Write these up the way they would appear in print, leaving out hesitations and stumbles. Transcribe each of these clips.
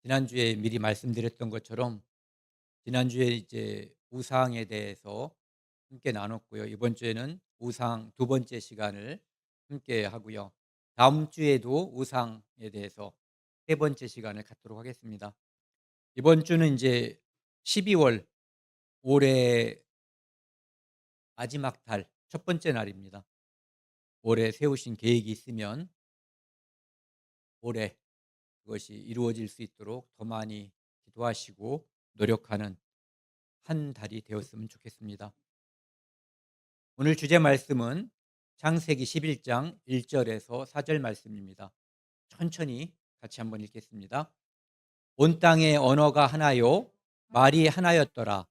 지난주에 미리 말씀드렸던 것처럼 지난주에 이제 우상에 대해서 함께 나눴고요. 이번 주에는 우상 두 번째 시간을 함께 하고요. 다음 주에도 우상에 대해서 세 번째 시간을 갖도록 하겠습니다. 이번 주는 이제 12월 올해 마지막 달 첫 번째 날입니다. 올해 세우신 계획이 있으면 올해 그것이 이루어질 수 있도록 더 많이 기도하시고 노력하는 한 달이 되었으면 좋겠습니다. 오늘 주제 말씀은 창세기 11장 1절에서 4절 말씀입니다. 천천히 같이 한번 읽겠습니다. 온 땅의 언어가 하나요 말이 하나였더라.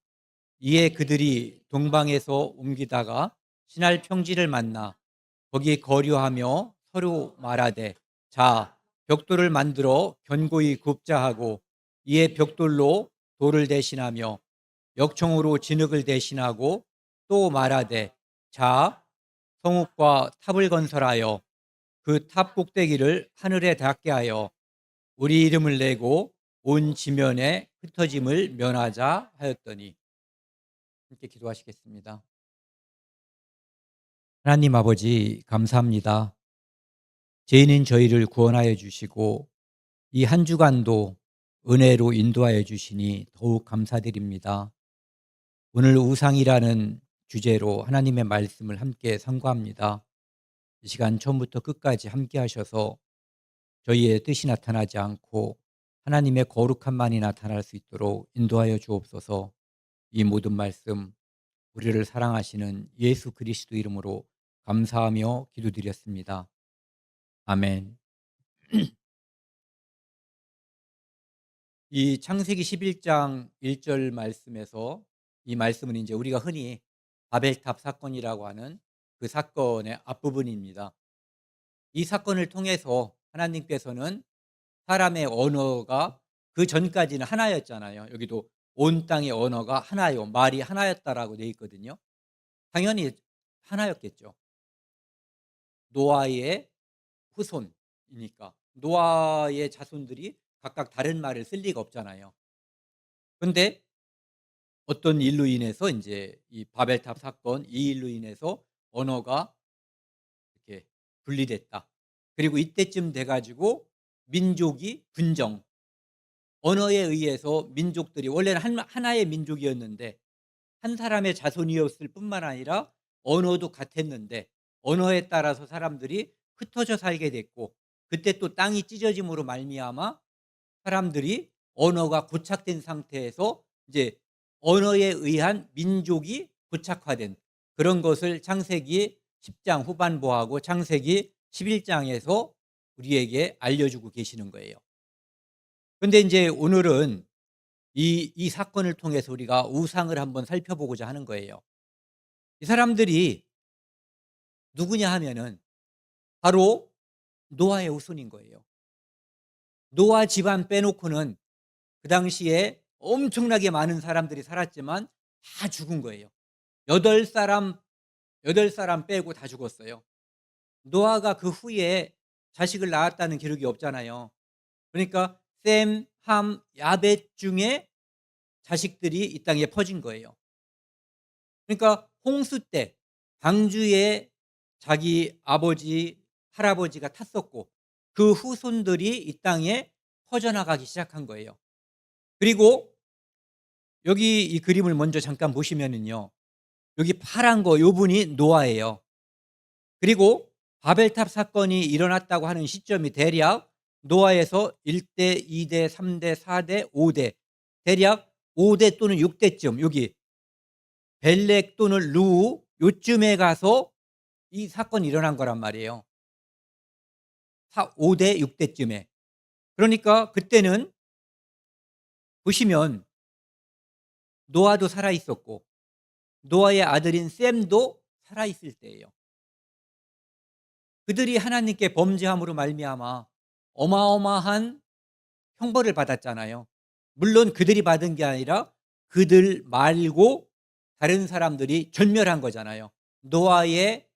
이에 그들이 동방에서 옮기다가 신할 평지를 만나 거기 거류하며 서로 말하되 자 벽돌을 만들어 견고히 굽자 하고 이에 벽돌로 돌을 대신하며 역청으로 진흙을 대신하고 또 말하되 자 성읍과 탑을 건설하여 그 탑 꼭대기를 하늘에 닿게 하여 우리 이름을 내고 온 지면에 흩어짐을 면하자 하였더니. 함께 기도하시겠습니다. 하나님 아버지 감사합니다. 죄인인 저희를 구원하여 주시고 이 한 주간도 은혜로 인도하여 주시니 더욱 감사드립니다. 오늘 우상이라는 주제로 하나님의 말씀을 함께 상고합니다. 이 시간 처음부터 끝까지 함께 하셔서 저희의 뜻이 나타나지 않고 하나님의 거룩함만이 나타날 수 있도록 인도하여 주옵소서. 이 모든 말씀 우리를 사랑하시는 예수 그리스도 이름으로 감사하며 기도드렸습니다. 아멘. 이 창세기 11장 1절 말씀에서 이 말씀은 이제 우리가 흔히 바벨탑 사건이라고 하는 그 사건의 앞부분입니다. 이 사건을 통해서 하나님께서는 사람의 언어가 그 전까지는 하나였잖아요. 여기도 온 땅의 언어가 하나요 말이 하나였다라고 되어 있거든요. 당연히 하나였겠죠. 노아의 후손이니까 노아의 자손들이 각각 다른 말을 쓸 리가 없잖아요. 그런데 어떤 일로 인해서 이제 이 바벨탑 사건 이 일로 인해서 언어가 이렇게 분리됐다. 그리고 이때쯤 돼 가지고 민족이 분정, 언어에 의해서 민족들이 원래는 하나의 민족이었는데 한 사람의 자손이었을 뿐만 아니라 언어도 같았는데 언어에 따라서 사람들이 흩어져 살게 됐고, 그때 또 땅이 찢어짐으로 말미암아 사람들이 언어가 고착된 상태에서 이제 언어에 의한 민족이 고착화된 그런 것을 창세기 10장 후반부하고 창세기 11장에서 우리에게 알려주고 계시는 거예요. 그런데 이제 오늘은 이 사건을 통해서 우리가 우상을 한번 살펴보고자 하는 거예요. 이 사람들이 누구냐 하면은 바로 노아의 후손인 거예요. 노아 집안 빼놓고는 그 당시에 엄청나게 많은 사람들이 살았지만 다 죽은 거예요. 8사람, 8사람 빼고 다 죽었어요. 노아가 그 후에 자식을 낳았다는 기록이 없잖아요. 그러니까 셈, 함, 야벳 중에 자식들이 이 땅에 퍼진 거예요. 그러니까 홍수 때 방주에 자기 아버지, 할아버지가 탔었고 그 후손들이 이 땅에 퍼져나가기 시작한 거예요. 그리고 여기 이 그림을 먼저 잠깐 보시면은요. 여기 파란 거 요 분이 노아예요. 그리고 바벨탑 사건이 일어났다고 하는 시점이 대략 노아에서 1대, 2대, 3대, 4대, 5대 대략 5대 또는 6대쯤 여기 벨렉 또는 루 요쯤에 가서 이 사건이 일어난 거란 말이에요. 5대, 6대쯤에. 그러니까 그때는 보시면 노아도 살아 있었고 노아의 아들인 셈도 살아 있을 때예요. 그들이 하나님께 범죄함으로 말미암아 어마어마한 형벌을 받았잖아요. 물론 그들이 받은 게 아니라 그들 말고 다른 사람들이 절멸한 거잖아요. 노아의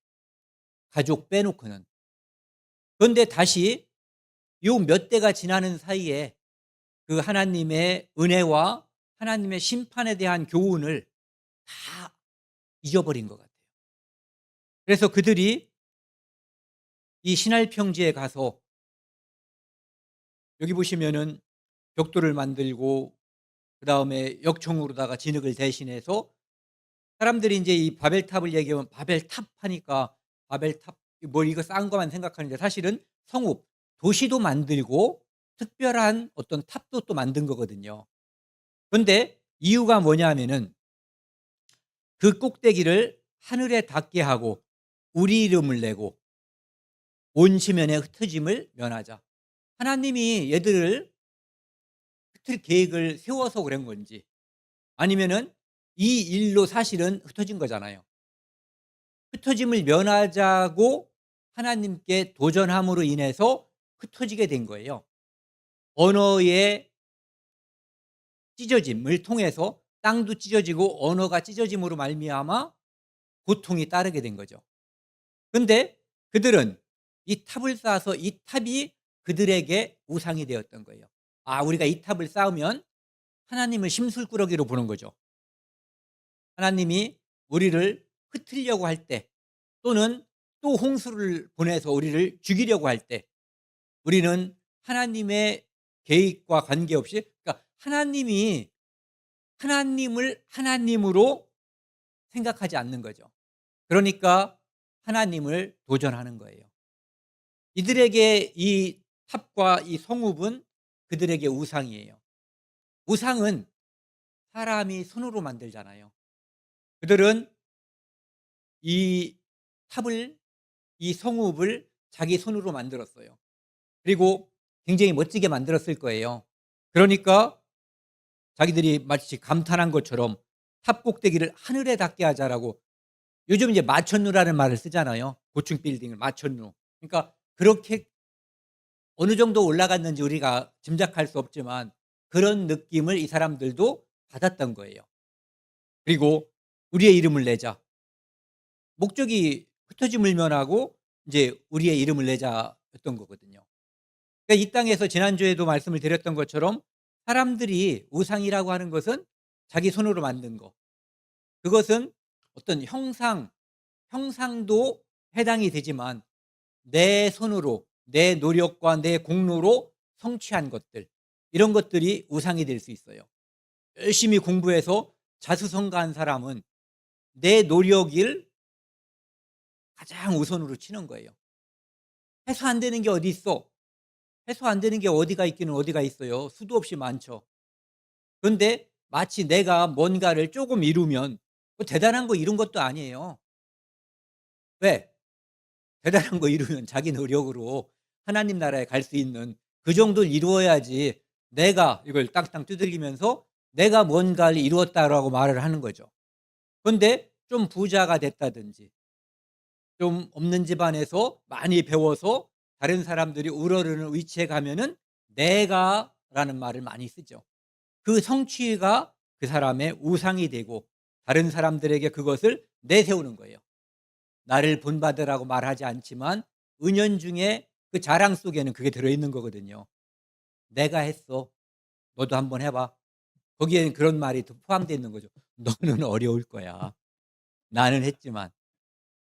가족 빼놓고는. 그런데 다시 요 몇 대가 지나는 사이에 그 하나님의 은혜와 하나님의 심판에 대한 교훈을 다 잊어버린 것 같아요. 그래서 그들이 이 신할 평지에 가서 여기 보시면은 벽돌을 만들고 그다음에 역청으로다가 진흙을 대신해서 사람들이 인제 이 바벨탑을 얘기하면 바벨탑 하니까 바벨탑 뭐 이거 싼 것만 생각하는데 사실은 성읍, 도시도 만들고 특별한 어떤 탑도 또 만든 거거든요. 그런데 이유가 뭐냐 하면은 그 꼭대기를 하늘에 닿게 하고 우리 이름을 내고 온 지면에 흩어짐을 면하자. 하나님이 얘들을 흩을 계획을 세워서 그런 건지 아니면은 이 일로 사실은 흩어진 거잖아요. 흩어짐을 면하자고 하나님께 도전함으로 인해서 흩어지게 된 거예요. 언어의 찢어짐을 통해서 땅도 찢어지고 언어가 찢어짐으로 말미암아 고통이 따르게 된 거죠. 근데 그들은 이 탑을 쌓아서 이 탑이 그들에게 우상이 되었던 거예요. 아, 우리가 이 탑을 쌓으면 하나님을 심술꾸러기로 보는 거죠. 하나님이 우리를 흩으려고 할 때 또는 또 홍수를 보내서 우리를 죽이려고 할 때 우리는 하나님의 계획과 관계없이 그러니까 하나님이 하나님을 하나님으로 생각하지 않는 거죠. 그러니까 하나님을 도전하는 거예요. 이들에게 이 탑과 이 성읍은 그들에게 우상이에요. 우상은 사람이 손으로 만들잖아요. 그들은 이 탑을 이 성읍을 자기 손으로 만들었어요. 그리고 굉장히 멋지게 만들었을 거예요. 그러니까 자기들이 마치 감탄한 것처럼 탑 꼭대기를 하늘에 닿게 하자라고 요즘 이제 마천루라는 말을 쓰잖아요. 고층 빌딩을 마천루. 그러니까 그렇게 어느 정도 올라갔는지 우리가 짐작할 수 없지만 그런 느낌을 이 사람들도 받았던 거예요. 그리고 우리의 이름을 내자. 목적이 흩어짐을 면하고 이제 우리의 이름을 내자였던 거거든요. 그러니까 이 땅에서 지난주에도 말씀을 드렸던 것처럼 사람들이 우상이라고 하는 것은 자기 손으로 만든 거. 그것은 어떤 형상도 해당이 되지만 내 손으로 내 노력과 내 공로로 성취한 것들 이런 것들이 우상이 될 수 있어요. 열심히 공부해서 자수성가한 사람은 내 노력을 가장 우선으로 치는 거예요. 해서 안 되는 게 어디 있어? 해서 안 되는 게 어디가 있기는 어디가 있어요. 수도 없이 많죠. 그런데 마치 내가 뭔가를 조금 이루면 뭐 대단한 거 이룬 것도 아니에요. 왜? 대단한 거 이루면 자기 노력으로 하나님 나라에 갈 수 있는 그 정도를 이루어야지 내가 이걸 땅땅 두들기면서 내가 뭔가를 이루었다라고 말을 하는 거죠. 그런데 좀 부자가 됐다든지 좀 없는 집안에서 많이 배워서 다른 사람들이 우러르는 위치에 가면은 내가라는 말을 많이 쓰죠. 그 성취가 그 사람의 우상이 되고 다른 사람들에게 그것을 내세우는 거예요. 나를 본받으라고 말하지 않지만 은연중에 그 자랑 속에는 그게 들어있는 거거든요. 내가 했어. 너도 한번 해봐. 거기에는 그런 말이 포함되어 있는 거죠. 너는 어려울 거야. 나는 했지만.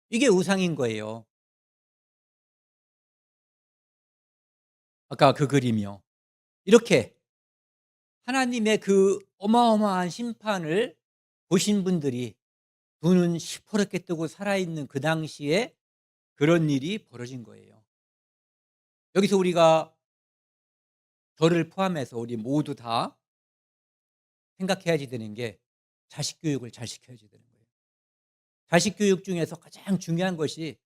이게 우상인 거예요. 아까 그 그림이요. 이렇게 하나님의 그 어마어마한 심판을 보신 분들이 두 눈 시퍼렇게 뜨고 살아있는 그 당시에 그런 일이 벌어진 거예요. 여기서 우리가 저를 포함해서 우리 모두 다 생각해야지 되는 게 자식 교육을 잘 시켜야지 되는 거예요. 자식 교육 중에서 가장 중요한 것이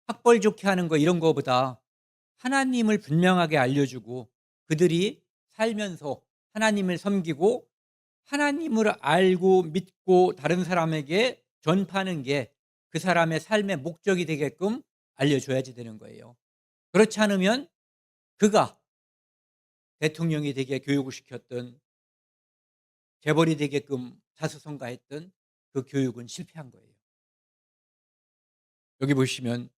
학벌 좋게 하는 거 이런 거보다 하나님을 분명하게 알려주고 그들이 살면서 하나님을 섬기고 하나님을 알고 믿고 다른 사람에게 전파하는 게 그 사람의 삶의 목적이 되게끔 알려줘야지 되는 거예요. 그렇지 않으면 그가 대통령이 되게 교육을 시켰던 재벌이 되게끔 자수성가했던 그 교육은 실패한 거예요. 여기 보시면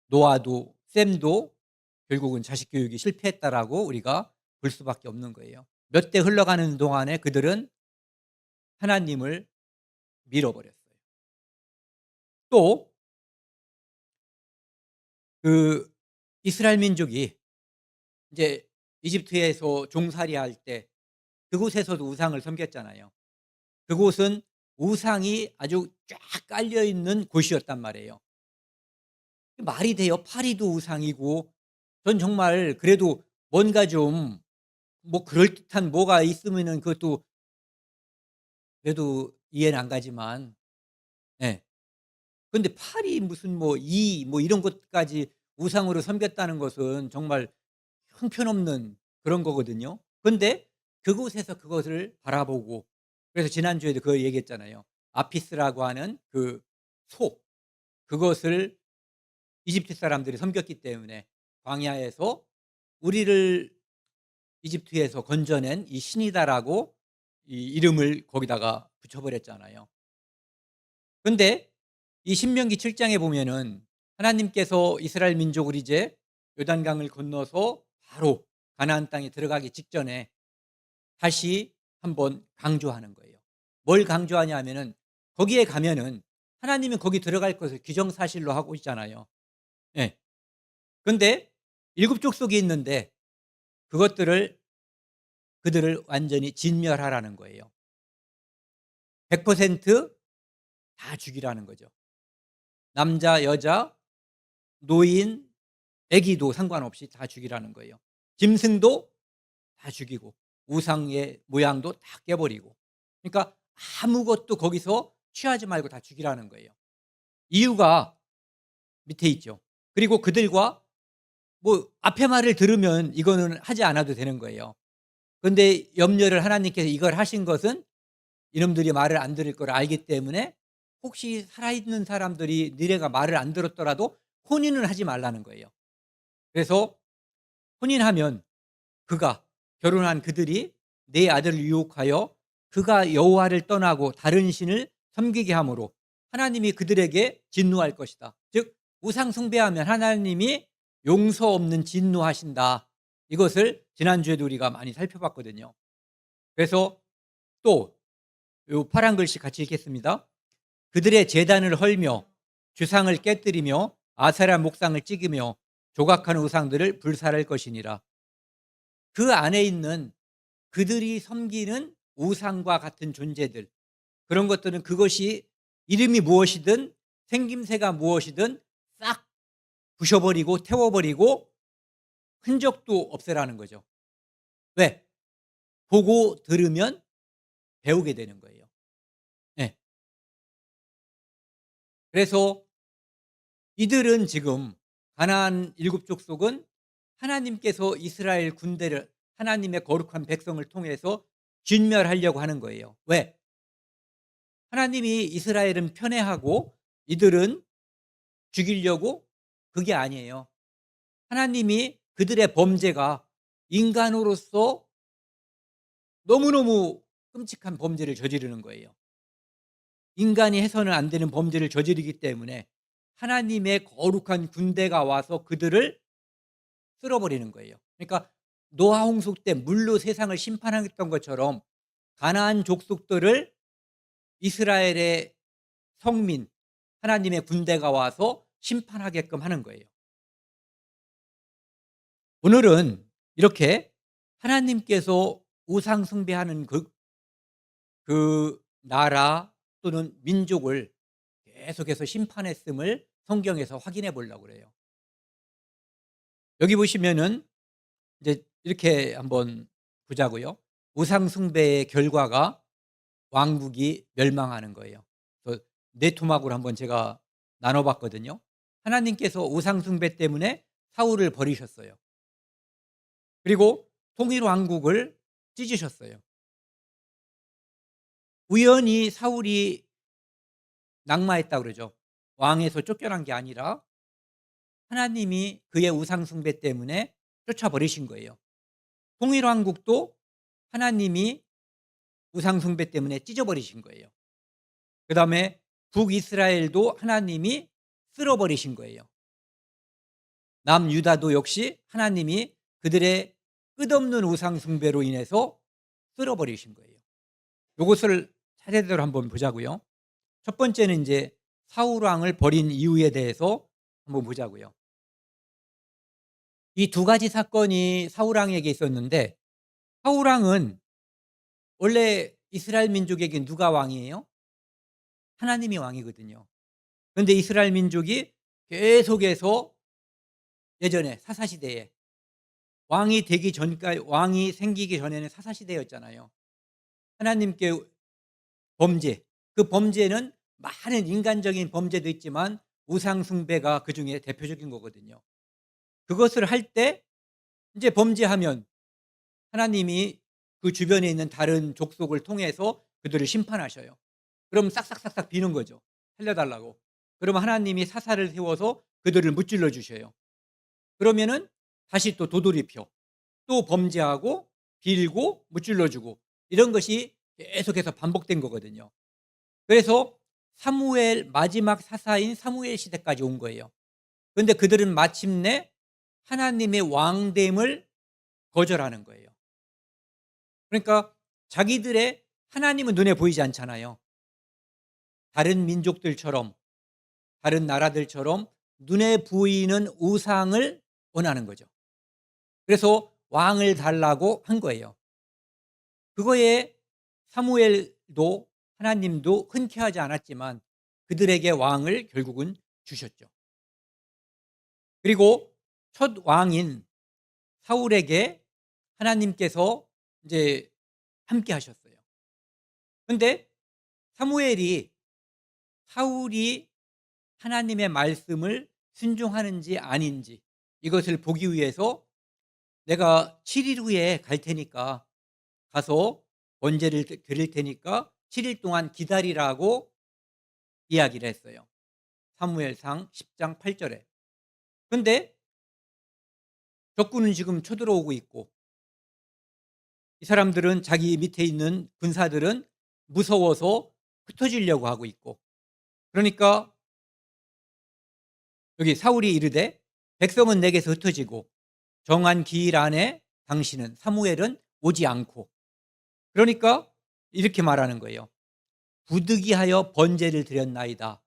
노아도 셈도 결국은 자식 교육이 실패했다라고 우리가 볼 수밖에 없는 거예요. 몇 대 흘러가는 동안에 그들은 하나님을 밀어버렸어요. 또 그 이스라엘 민족이 이제 이집트에서 종살이할 때 그곳에서도 우상을 섬겼잖아요. 그곳은 우상이 아주 쫙 깔려 있는 곳이었단 말이에요. 말이 돼요? 파리도 우상이고. 전 정말 그래도 뭔가 좀 뭐 그럴듯한 뭐가 있으면은 그것도 그래도 이해는 안 가지만, 예. 근데 파리 무슨 뭐 뭐 이런 것까지 우상으로 섬겼다는 것은 정말 형편없는 그런 거거든요. 근데 그곳에서 그것을 바라보고, 그래서 지난주에도 그거 얘기했잖아요. 아피스라고 하는 그 소, 그것을 이집트 사람들이 섬겼기 때문에 광야에서 우리를 이집트에서 건져낸 이 신이다라고 이 이름을 거기다가 붙여 버렸잖아요. 근데 이 신명기 7 장에 보면은 하나님께서 이스라엘 민족을 이제 요단강을 건너서 바로 가나안 땅에 들어가기 직전에 다시 한번 강조하는 거예요. 뭘 강조하냐 하면은 거기에 가면은 하나님은 거기 들어갈 것을 기정사실로 하고 있잖아요. 예. 근데 7 족속이 있는데 그것들을 그들을 완전히 진멸하라는 거예요. 100%다 죽이라는 거죠. 남자, 여자, 노인, 아기도 상관없이 다 죽이라는 거예요. 짐승도 다 죽이고 우상의 모양도 다 깨버리고. 그러니까 아무것도 거기서 취하지 말고 다 죽이라는 거예요. 이유가 밑에 있죠. 그리고 그들과 뭐 앞에 말을 들으면 이거는 하지 않아도 되는 거예요. 그런데 염려를 하나님께서 이걸 하신 것은 이놈들이 말을 안 들을 걸 알기 때문에 혹시 살아있는 사람들이 니네가 말을 안 들었더라도 혼인을 하지 말라는 거예요. 그래서 혼인하면 그가 결혼한 그들이 내 아들을 유혹하여 그가 여호와를 떠나고 다른 신을 섬기게 함으로 하나님이 그들에게 진노할 것이다. 즉 우상 숭배하면 하나님이 용서 없는 진노하신다. 이것을 지난주에도 우리가 많이 살펴봤거든요. 그래서 또 요 파란 글씨 같이 읽겠습니다. 그들의 제단을 헐며 주상을 깨뜨리며 아세라 목상을 찍으며 조각한 우상들을 불살할 것이니라. 그 안에 있는 그들이 섬기는 우상과 같은 존재들, 그런 것들은 그것이 이름이 무엇이든 생김새가 무엇이든 싹 부셔버리고 태워버리고 흔적도 없애라는 거죠. 왜? 보고 들으면 배우게 되는 거예요. 네. 그래서 이들은 지금 가나안 7 족속은 하나님께서 이스라엘 군대를, 하나님의 거룩한 백성을 통해서 진멸하려고 하는 거예요. 왜? 하나님이 이스라엘은 편애하고 이들은 죽이려고? 그게 아니에요. 하나님이 그들의 범죄가 인간으로서 너무너무 끔찍한 범죄를 저지르는 거예요. 인간이 해서는 안 되는 범죄를 저지르기 때문에 하나님의 거룩한 군대가 와서 그들을 쓸어버리는 거예요. 그러니까 노아 홍수 때 물로 세상을 심판했던 것처럼 가나안 족속들을 이스라엘의 성민, 하나님의 군대가 와서 심판하게끔 하는 거예요. 오늘은 이렇게 하나님께서 우상 숭배하는 그 나라 또는 민족을 계속해서 심판했음을 성경에서 확인해 보려고 그래요. 여기 보시면은 이제 이렇게 한번 보자고요. 우상 숭배의 결과가 왕국이 멸망하는 거예요. 그래서 네 토막으로 한번 제가 나눠 봤거든요. 하나님께서 우상 숭배 때문에 사울을 버리셨어요. 그리고 통일 왕국을 찢으셨어요. 우연히 사울이 낙마했다 그러죠. 왕에서 쫓겨난 게 아니라 하나님이 그의 우상 숭배 때문에 쫓아버리신 거예요. 통일 왕국도 하나님이 우상 숭배 때문에 찢어버리신 거예요. 그다음에 북이스라엘도 하나님이 쓸어버리신 거예요. 남유다도 역시 하나님이 그들의 끝없는 우상 숭배로 인해서 쓸어버리신 거예요. 요것을 차례대로 한번 보자고요. 첫 번째는 인제 사울 왕을 버린 이유에 대해서 한번 보자고요. 이 두 가지 사건이 사울 왕에게 있었는데, 사울 왕은 원래 이스라엘 민족에게 누가 왕이에요? 하나님이 왕이거든요. 그런데 이스라엘 민족이 계속해서 예전에 사사시대에 왕이 되기 전까지, 왕이 생기기 전에는 사사시대였잖아요. 하나님께 범죄, 그 범죄는 많은 인간적인 범죄도 있지만 우상 숭배가 그중에 대표적인 거거든요. 그것을 할 때 인제 범죄하면 하나님이 그 주변에 있는 다른 족속을 통해서 그들을 심판하셔요. 그럼 싹싹싹싹 비는 거죠, 살려 달라고. 그러면 하나님이 사사를 세워서 그들을 무찔러 주셔요. 그러면은 다시 또 도돌이표, 또 범죄하고 빌고 무찔러 주고, 이런 것이 계속해서 반복된 거거든요. 그래서 사무엘, 마지막 사사인 사무엘 시대까지 온 거예요. 그런데 그들은 마침내 하나님의 왕됨을 거절하는 거예요. 그러니까 자기들의 하나님은 눈에 보이지 않잖아요. 다른 민족들처럼, 다른 나라들처럼 눈에 보이는 우상을 원하는 거죠. 그래서 왕을 달라고 한 거예요. 그거에 사무엘도 하나님도 흔쾌하지 않았지만 그들에게 왕을 결국은 주셨죠. 그리고 첫 왕인 사울에게 하나님께서 이제 함께 하셨어요. 그런데 사무엘이, 사울이 하나님의 말씀을 순종하는지 아닌지 이것을 보기 위해서 내가 7일 후에 갈 테니까, 가서 번제를 드릴 테니까 7일 동안 기다리라고 이야기를 했어요. 사무엘상 10장 8절에. 그런데 적군은 지금 쳐들어오고 있고, 이 사람들은, 자기 밑에 있는 군사들은 무서워서 흩어지려고 하고 있고, 그러니까 여기 사울이 이르되 백성은 내게서 흩어지고 정한 기일 안에 당신은, 사무엘은 오지 않고, 그러니까 이렇게 말하는 거예요. 부득이하여 번제를 드렸나이다.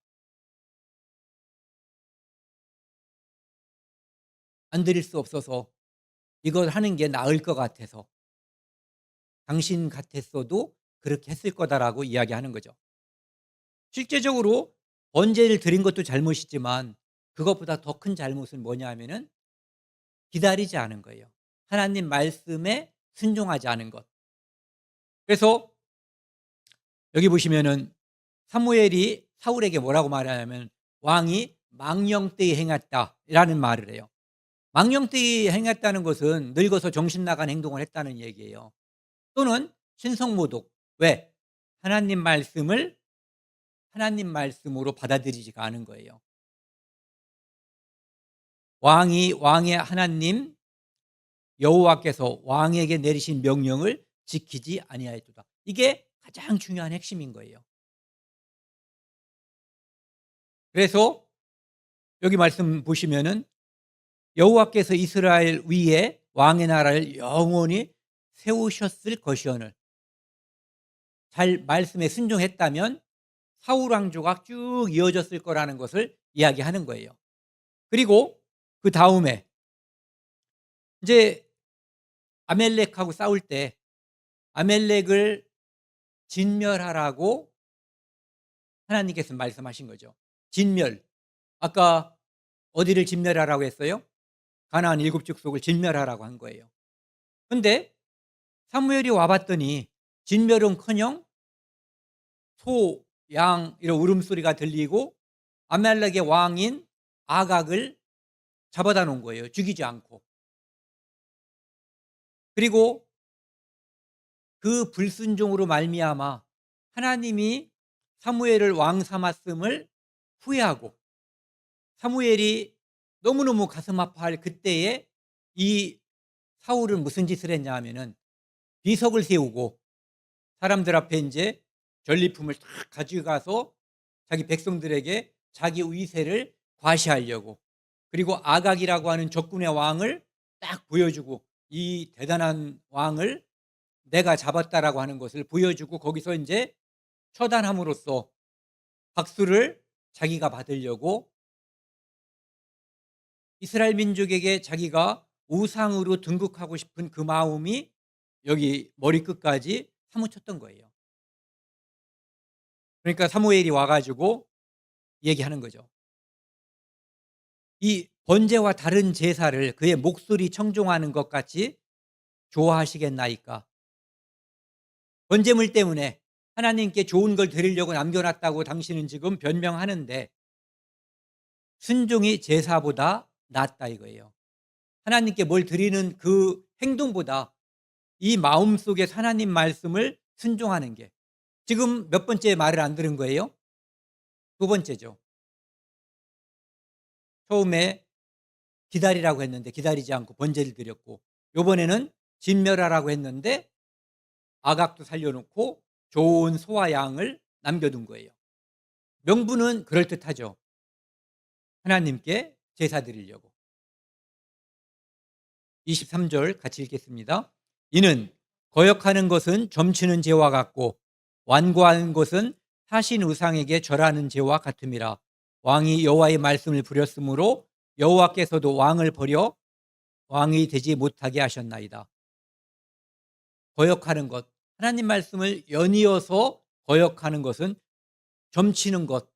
안 드릴 수 없어서 이걸 하는 게 나을 것 같아서, 당신 같았어도 그렇게 했을 거다라고 이야기하는 거죠. 실제적으로 번제를 드린 것도 잘못이지만 그것보다 더 큰 잘못은 뭐냐 하면은 기다리지 않은 거예요. 하나님 말씀에 순종하지 않은 것. 그래서 여기 보시면은 사무엘이 사울에게 뭐라고 말하냐면 왕이 망령되이 행했다라는 말을 해요. 망령되이 행했다는 것은 늙어서 정신 나간 행동을 했다는 얘기예요. 또는 신성모독. 왜? 하나님 말씀을 하나님 말씀으로 받아들이지가 않은 거예요. 왕의 하나님 여호와께서 왕에게 내리신 명령을 지키지 아니하였도다. 이게 가장 중요한 핵심인 거예요. 그래서 여기 말씀 보시면은 여호와께서 이스라엘 위에 왕의 나라를 영원히 세우셨을 것이오늘. 잘 말씀에 순종했다면 사울 왕조가 쭉 이어졌을 거라는 것을 이야기하는 거예요. 그리고 그 다음에 이제 아멜렉하고 싸울 때 아멜렉을 진멸하라고 하나님께서 말씀하신 거죠. 진멸. 아까 어디를 진멸하라고 했어요? 가나안 7 족속을 진멸하라고 한 거예요. 그런데 사무엘이 와 봤더니 진멸은커녕 소, 양 이런 울음소리가 들리고 아말렉의 왕인 아각을 잡아다 놓은 거예요, 죽이지 않고. 그리고 그 불순종으로 말미암아 하나님이 사무엘을 왕 삼았음을 후회하고, 사무엘이 너무너무 가슴 아파할 그때에 이 사울은 무슨 짓을 했냐 하면은 비석을 세우고 사람들 앞에 이제 전리품을 다 가져가서 자기 백성들에게 자기 위세를 과시하려고, 그리고 아각이라고 하는 적군의 왕을 딱 보여주고 이 대단한 왕을 내가 잡았다라고 하는 것을 보여주고 거기서 인제 처단함으로써 박수를 자기가 받으려고 이스라엘 민족에게 자기가 우상으로 등극하고 싶은 그 마음이 여기 머리끝까지 사무쳤던 거예요. 그러니까 사무엘이 와 가지고 얘기하는 거죠. 이 번제와 다른 제사를 그의 목소리 청종하는 것 같이 좋아하시겠나이까? 번제물 때문에 하나님께 좋은 걸 드리려고 남겨 놨다고 당신은 지금 변명하는데 순종이 제사보다 낫다 이거예요. 하나님께 뭘 드리는 그 행동보다 이 마음속에 하나님 말씀을 순종하는 게 지금 몇 번째 말을 안 들은 거예요? 두 번째죠. 처음에 기다리라고 했는데 기다리지 않고 번제를 드렸고 요번에는 진멸하라고 했는데 아각도 살려놓고 좋은 소와 양을 남겨둔 거예요. 명분은 그럴듯하죠. 하나님께 제사 드리려고. 23절 같이 읽겠습니다. 이는 거역하는 것은 점치는 죄와 같고 완고한 것은 사신 우상에게 절하는 죄와 같음이라. 왕이 여호와의 말씀을 부렸으므로 여호와께서도 왕을 버려 왕이 되지 못하게 하셨나이다. 거역하는 것, 하나님 말씀을 연이어서 거역하는 것은 점치는 것,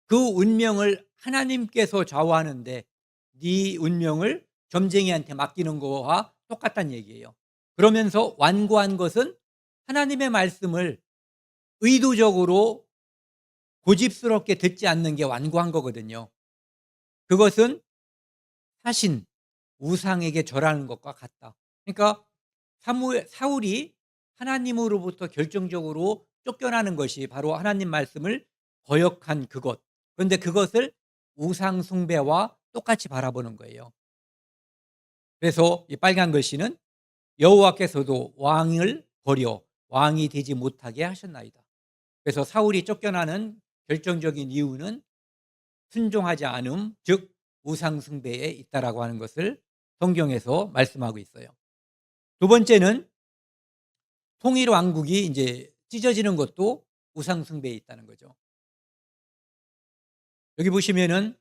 그 운명을 하나님께서 좌우하는데 네 운명을 점쟁이한테 맡기는 거와 똑같다는 얘기예요. 그러면서 완고한 것은 하나님의 말씀을 의도적으로 고집스럽게 듣지 않는 게 완고한 거거든요. 그것은 사신, 우상에게 절하는 것과 같다. 그러니까 사울이 하나님으로부터 결정적으로 쫓겨나는 것이 바로 하나님 말씀을 거역한 그것. 그런데 그것을 우상 숭배와 똑같이 바라보는 거예요. 그래서 이 빨간 글씨는 여호와께서도 왕을 버려 왕이 되지 못하게 하셨나이다. 그래서 사울이 쫓겨나는 결정적인 이유는 순종하지 않음, 즉 우상 숭배에 있다라고 하는 것을 성경에서 말씀하고 있어요. 두 번째는 통일 왕국이 이제 찢어지는 것도 우상 숭배에 있다는 거죠. 여기 보시면은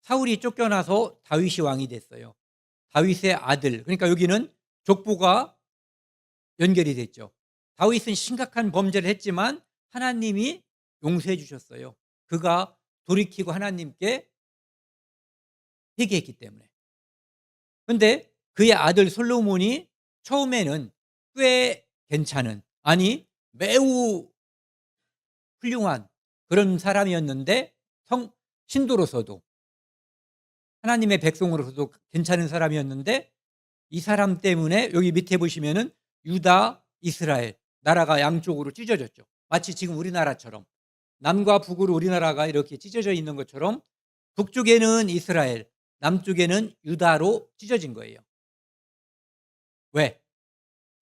사울이 쫓겨나서 다윗이 왕이 됐어요. 다윗의 아들, 그러니까 여기는 족보가 연결이 됐죠. 다윗은 심각한 범죄를 했지만 하나님이 용서해 주셨어요. 그가 돌이키고 하나님께 회개했기 때문에. 그런데 그의 아들 솔로몬이 처음에는 꽤 괜찮은, 아니 매우 훌륭한 그런 사람이었는데 신도로서도 하나님의 백성으로서도 괜찮은 사람이었는데 이 사람 때문에 여기 밑에 보시면은 유다, 이스라엘 나라가 양쪽으로 찢어졌죠. 마치 지금 우리나라처럼 남과 북으로 우리나라가 이렇게 찢어져 있는 것처럼 북쪽에는 이스라엘, 남쪽에는 유다로 찢어진 거예요. 왜?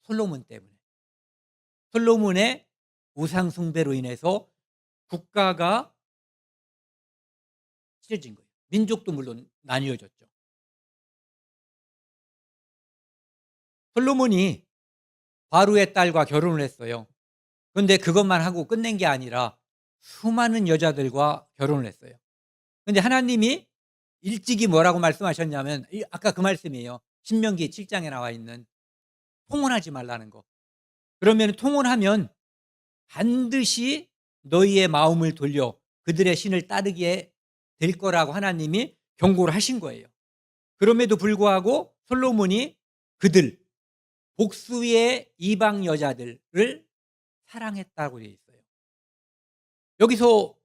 솔로몬 때문에. 솔로몬의 우상 숭배로 인해서 국가가 찢어진 거예요. 민족도 물론 나뉘어졌죠. 솔로몬이 바로의 딸과 결혼을 했어요. 그런데 그것만 하고 끝낸 게 아니라 수많은 여자들과 결혼을 했어요. 그런데 하나님이 일찍이 뭐라고 말씀하셨냐면 아까 그 말씀이에요. 신명기 7장에 나와 있는 통혼하지 말라는 거. 그러면 통혼하면 반드시 너희의 마음을 돌려 그들의 신을 따르게 될 거라고 하나님이 경고를 하신 거예요. 그럼에도 불구하고 솔로몬이 그들 복수의 이방 여자들을 사랑했다고 되어 있어요. 여기서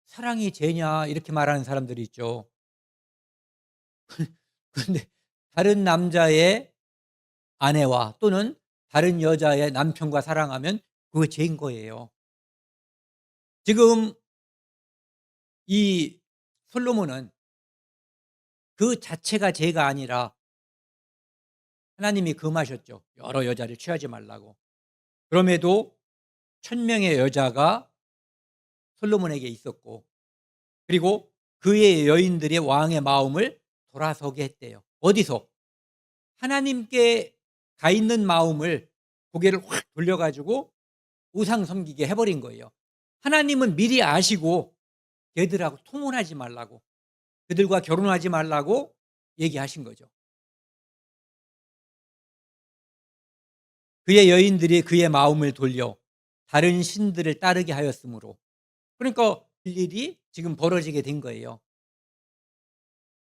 사랑이 죄냐 이렇게 말하는 사람들이 있죠. 그런데 다른 남자의 아내와 또는 다른 여자의 남편과 사랑하면 그거 죄인 거예요. 지금 이 솔로몬은 그 자체가 죄가 아니라 하나님이 금하셨죠. 여러 여자를 취하지 말라고. 그럼에도 1000명의 여자가 솔로몬에게 있었고 그리고 그의 여인들의 왕의 마음을 돌아서게 했대요. 어디서? 하나님께 가 있는 마음을 고개를 확 돌려 가지고 우상 섬기게 해 버린 거예요. 하나님은 미리 아시고 걔들하고 통혼하지 말라고, 그들과 결혼하지 말라고 얘기하신 거죠. 그의 여인들이 그의 마음을 돌려 다른 신들을 따르게 하였으므로, 그러니까 일일이 지금 벌어지게 된 거예요.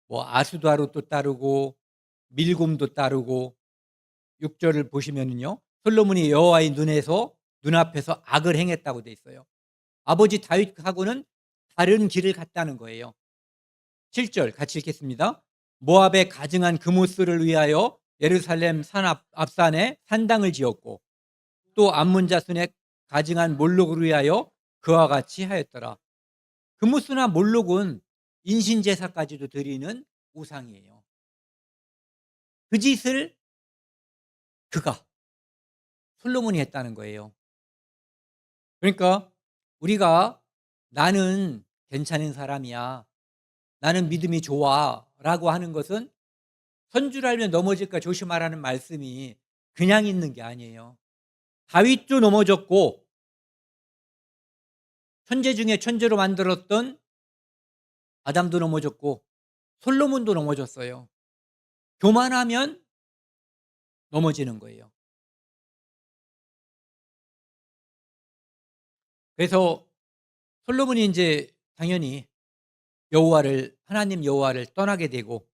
뭐 아수다로 따르고 밀곰도 따르고, 6 절을 보시면은요. 솔로몬이 여호와의 눈앞에서 악을 행했다고 돼 있어요. 아버지 다윗하고는 다른 길을 갔다는 거예요. 7절 같이 읽겠습니다. 모압에 가증한 그모스를 위하여 예루살렘 산 앞산에 산당을 지었고, 또 암몬 자손에 가증한 몰록을 위하여 그와 같이 하였더라. 그모스나 몰록은 인신제사까지도 드리는 우상이에요. 그 짓을 그가 솔로몬이 했다는 거예요. 그러니까 우리가 "나는 괜찮은 사람이야. 나는 믿음이 좋아."라고 하는 것은 "선 줄 알면 넘어질까 조심하라"는 말씀이 그냥 있는 게 아니에요. 다윗도 넘어졌고, 천재 중에 천재로 만들었던 아담도 넘어졌고, 솔로몬도 넘어졌어요. 교만하면 넘어지는 거예요. 그래서 솔로몬이 인제 당연히 하나님 여호와를 떠나게 되고,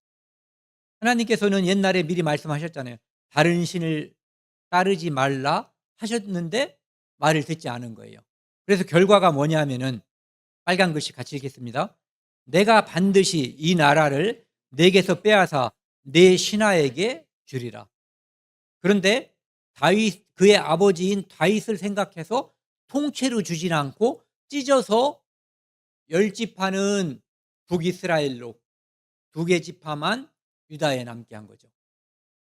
하나님께서는 옛날에 미리 말씀하셨잖아요. "다른 신을 따르지 말라." 하셨는데 말을 듣지 않은 거예요. 그래서 결과가 뭐냐면은 빨간 글씨 같이 읽겠습니다. "내가 반드시 이 나라를 내게서 빼앗아 내 신하에게 주리라." 그런데 다윗, 그의 아버지인 다윗을 생각해서 통째로 주진 않고 찢어서 10 지파는 북이스라엘로, 2개 지파만 유다에 남게 한 거죠.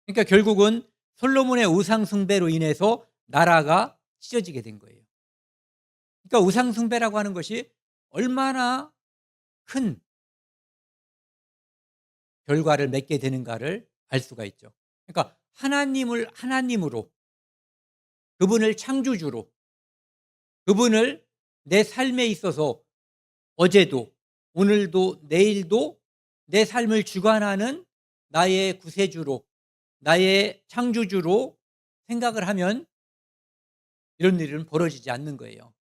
그러니까 결국은 솔로몬의 우상 숭배로 인해서 나라가 찢어지게 된 거예요. 그러니까 우상 숭배라고 하는 것이 얼마나 큰 결과를 맺게 되는가를 알 수가 있죠. 그러니까 하나님을 하나님으로, 그분을 창조주로, 그분을 내 삶에 있어서 어제도 오늘도 내일도 내 삶을 주관하는 나의 구세주로, 나의 창조주로 생각을 하면 이런 일은 벌어지지 않는 거예요.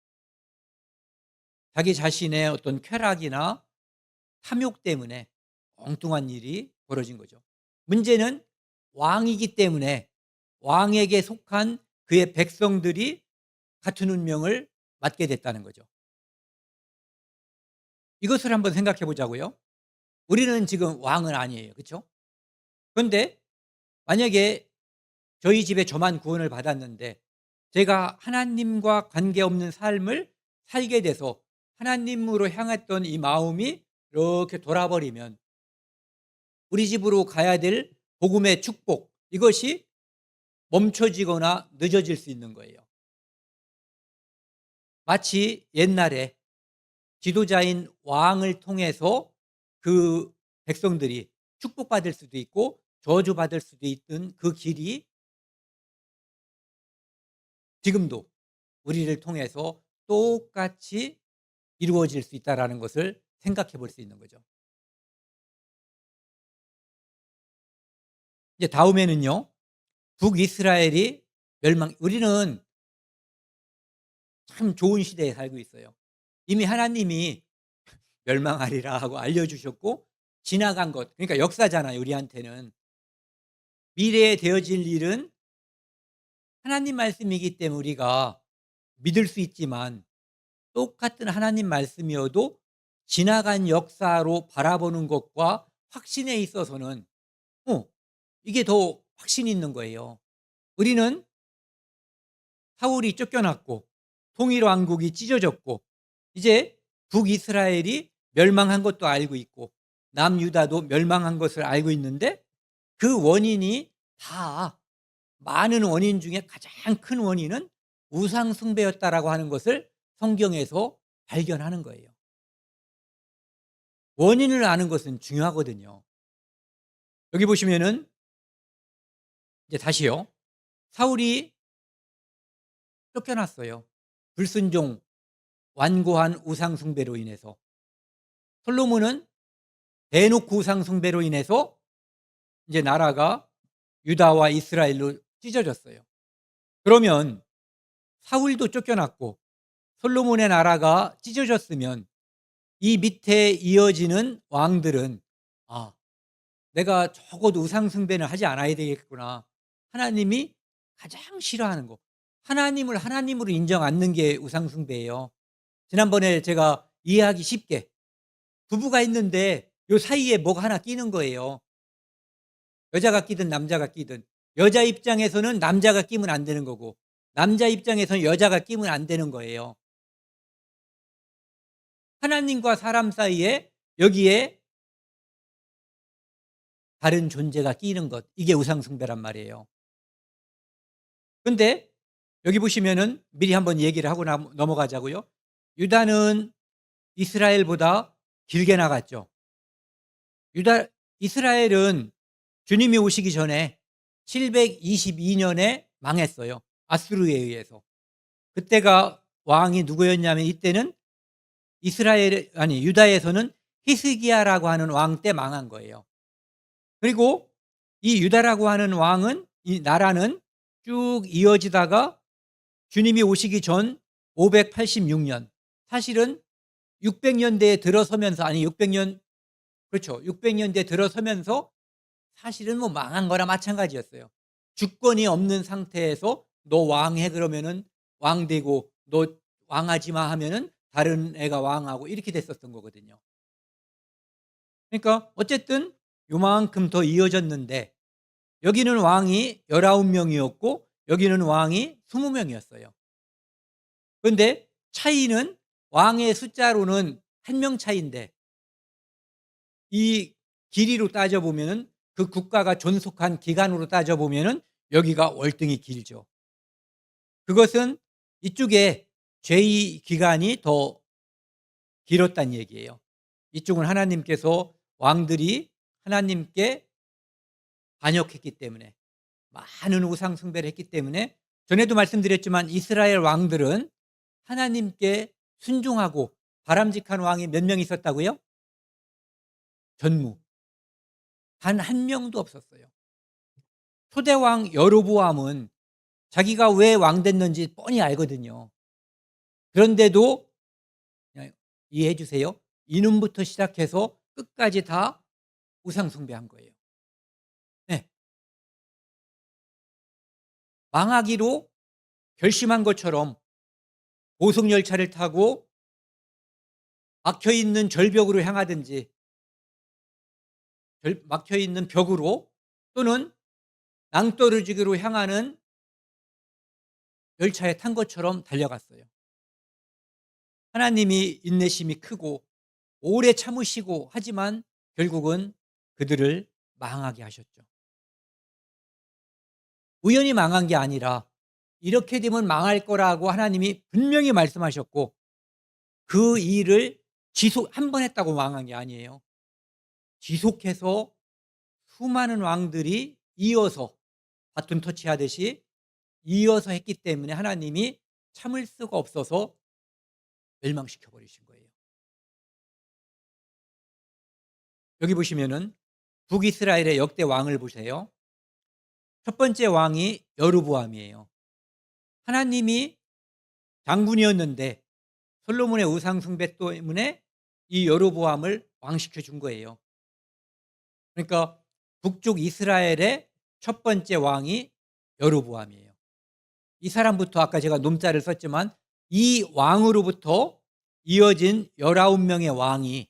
자기 자신의 어떤 쾌락이나 탐욕 때문에 엉뚱한 일이 벌어진 거죠. 문제는 왕이기 때문에 왕에게 속한 그의 백성들이 같은 운명을 맞게 됐다는 거죠. 이것을 한번 생각해 보자고요. 우리는 지금 왕은 아니에요. 그렇죠? 그런데 만약에 저희 집에 저만 구원을 받았는데 제가 하나님과 관계없는 삶을 살게 돼서 하나님으로 향했던 이 마음이 이렇게 돌아버리면 우리 집으로 가야 될 복음의 축복, 이것이 멈춰지거나 늦어질 수 있는 거예요. 마치 옛날에 지도자인 왕을 통해서 그 백성들이 축복받을 수도 있고 저주받을 수도 있던 그 길이 지금도 우리를 통해서 똑같이 이루어질 수 있다라는 것을 생각해 볼 수 있는 거죠. 이제 다음에는요. 북이스라엘이 우리는 참 좋은 시대에 살고 있어요. 이미 하나님이 멸망하리라 하고 알려 주셨고, 지나간 것, 그러니까 역사잖아요, 우리한테는. 미래에 되어질 일은 하나님 말씀이기 때문에 우리가 믿을 수 있지만, 똑같은 하나님 말씀이어도 지나간 역사로 바라보는 것과 확신에 있어서는 이게 더 확신이 있는 거예요. 우리는 사울이 쫓겨났고 통일 왕국이 찢어졌고 이제 북이스라엘이 멸망한 것도 알고 있고 남유다도 멸망한 것을 알고 있는데, 그 원인이 다, 많은 원인 중에 가장 큰 원인은 우상 숭배였다라고 하는 것을 성경에서 발견하는 거예요. 원인을 아는 것은 중요하거든요. 여기 보시면은 이제 다시요. 사울이 쫓겨났어요. 불순종, 완고한 우상 숭배로 인해서. 솔로몬은 대놓고 우상 숭배로 인해서 이제 나라가 유다와 이스라엘로 찢어졌어요. 그러면 사울도 쫓겨났고 솔로몬의 나라가 찢어졌으면 이 밑에 이어지는 왕들은 '아, 내가 적어도 우상 숭배는 하지 않아야 되겠구나.' 하나님이 가장 싫어하는 거. 하나님을 하나님으로 인정 않는 게 우상 숭배예요. 지난번에 제가 이해하기 쉽게 부부가 있는데 요 사이에 뭐가 하나 끼는 거예요. 여자가 끼든 남자가 끼든. 여자 입장에서는 남자가 끼면 안 되는 거고 남자 입장에서는 여자가 끼면 안 되는 거예요. 하나님과 사람 사이에 여기에 다른 존재가 끼는 것, 이게 우상 숭배란 말이에요. 근데 여기 보시면은 미리 한번 얘기를 하고 넘어가자고요. 유다는 이스라엘보다 길게 나갔죠. 이스라엘은 주님이 오시기 전에 722년에 망했어요. 아수르에 의해서. 그때가 왕이 누구였냐면 이때는 유다에서는 히스기야라고 하는 왕 때 망한 거예요. 그리고 이 유다라고 하는 왕은, 이 나라는 쭉 이어지다가 주님이 오시기 전 586년, 사실은 600년대에 들어서면서, 아니 600년, 그렇죠, 600년대에 들어서면서 사실은 뭐 망한 거나 마찬가지였어요. 주권이 없는 상태에서 너 왕해 그러면은 왕 되고, 너 왕하지 마 하면은 다른 애가 왕하고, 이렇게 됐었던 거거든요. 그러니까 어쨌든 요만큼 더 이어졌는데 여기는 왕이 19명이었고 여기는 왕이 20명이었어요. 그런데 차이는 왕의 숫자로는 한 명 차이인데 이 길이로 따져 보면은, 그 국가가 존속한 기간으로 따져 보면은 여기가 월등히 길죠. 그것은 이쪽에 죄의 기간이 더 길었다는 얘기예요. 이쪽은 하나님께서, 왕들이 하나님께 반역했기 때문에, 많은 우상 숭배를 했기 때문에. 전에도 말씀드렸지만 이스라엘 왕들은 하나님께 순종하고 바람직한 왕이 몇 명 있었다고요? 전무. 단 한 명도 없었어요. 초대왕 여로보암은 자기가 왜 왕 됐는지 뻔히 알거든요. 그런데도, 그냥 이해해 주세요, 이놈부터 시작해서 끝까지 다 우상 숭배한 거예요. 네. 망하기로 결심한 것처럼 고속열차를 타고 막혀있는 절벽으로 향하든지, 막혀있는 벽으로, 또는 낭떠러지기로 향하는 열차에 탄 것처럼 달려갔어요. 하나님이 인내심이 크고 오래 참으시고, 하지만 결국은 그들을 망하게 하셨죠. 우연히 망한 게 아니라 이렇게 되면 망할 거라고 하나님이 분명히 말씀하셨고, 그 일을 한 번 했다고 망한 게 아니에요. 지속해서 수많은 왕들이 이어서 바톤 터치하듯이 이어서 했기 때문에 하나님이 참을 수가 없어서 멸망시켜 버리신 거예요. 여기 보시면은 북이스라엘의 역대 왕을 보세요. 첫 번째 왕이 여로보암이에요. 하나님이 장군이었는데 솔로몬의 우상 숭배 때문에 이 여로보암을 왕시켜 준 거예요. 그러니까 북쪽 이스라엘의 첫 번째 왕이 여로보암이에요. 이 사람부터, 아까 제가 놈자를 썼지만 이 왕으로부터 이어진 19명의 왕이,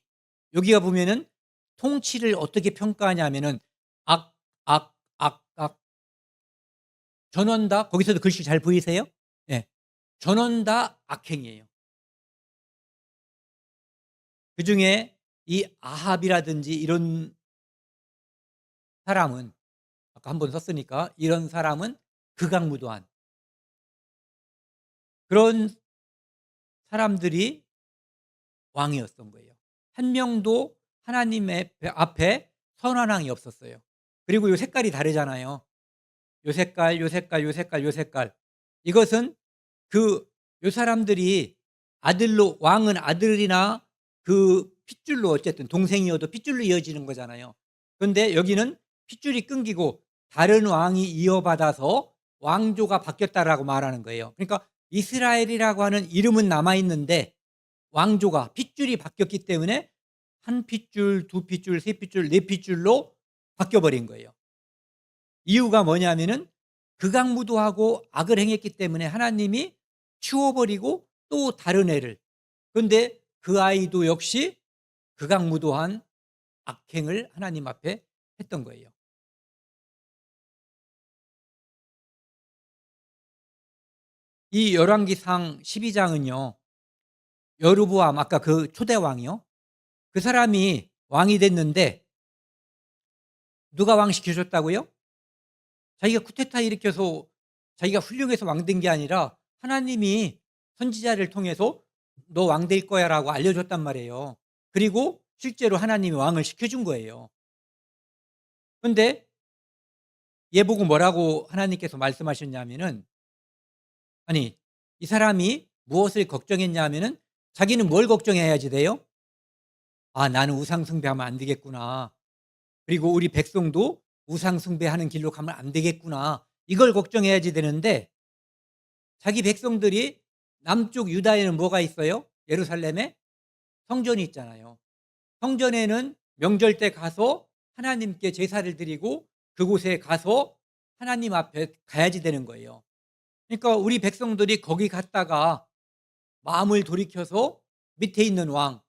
여기가 보면은 통치를 어떻게 평가하냐면은 전원 다, 거기서도 글씨 잘 보이세요? 예. 전원 다 악행이에요. 그중에 이 아합이라든지 이런 사람은, 아까 한 번 썼으니까, 이런 사람은 극악무도한 그런 사람들이 왕이었던 거예요. 한 명도 하나님의 앞에 선한 왕이 없었어요. 그리고 이 색깔이 다르잖아요. 요 색깔, 요 색깔, 요 색깔, 요 색깔. 이것은 요 사람들이 아들로 왕은 아들이나 그 핏줄로 어쨌든 동생이어도 핏줄로 이어지는 거잖아요. 그런데 여기는 핏줄이 끊기고 다른 왕이 이어받아서 왕조가 바뀌었다라고 말하는 거예요. 그러니까 이스라엘이라고 하는 이름은 남아 있는데 왕조가 핏줄이 바뀌었기 때문에 한 핏줄, 두 핏줄, 세 핏줄, 네 핏줄로 바뀌어 버린 거예요. 이유가 뭐냐면은 극악무도하고 악을 행했기 때문에 하나님이 치워버리고 또 다른 애를, 그런데 그 아이도 역시 극악무도한 악행을 하나님 앞에 했던 거예요. 이 열왕기상 12장은요 여로보암, 아까 그 초대 왕이요, 그 사람이 왕이 됐는데 누가 왕 시켜줬다고요? 자기가 쿠데타 일으켜서 자기가 훌륭해서 왕 된 게 아니라 하나님이 선지자를 통해서 너 왕 될 거야라고 알려줬단 말이에요. 그리고 실제로 하나님이 왕을 시켜준 거예요. 그런데 얘 보고 뭐라고 하나님께서 말씀하셨냐면은, 아니 이 사람이 무엇을 걱정했냐면은 자기는 뭘 걱정해야지 돼요? 아, 나는 우상 숭배하면 안 되겠구나. 그리고 우리 백성도 우상 숭배하는 길로 가면 안 되겠구나. 이걸 걱정해야지 되는데 자기 백성들이 남쪽 유다에는 뭐가 있어요? 예루살렘에 성전이 있잖아요. 성전에는 명절 때 가서 하나님께 제사를 드리고 그곳에 가서 하나님 앞에 가야지 되는 거예요. 그러니까 우리 백성들이 거기 갔다가 마음을 돌이켜서 밑에 있는 왕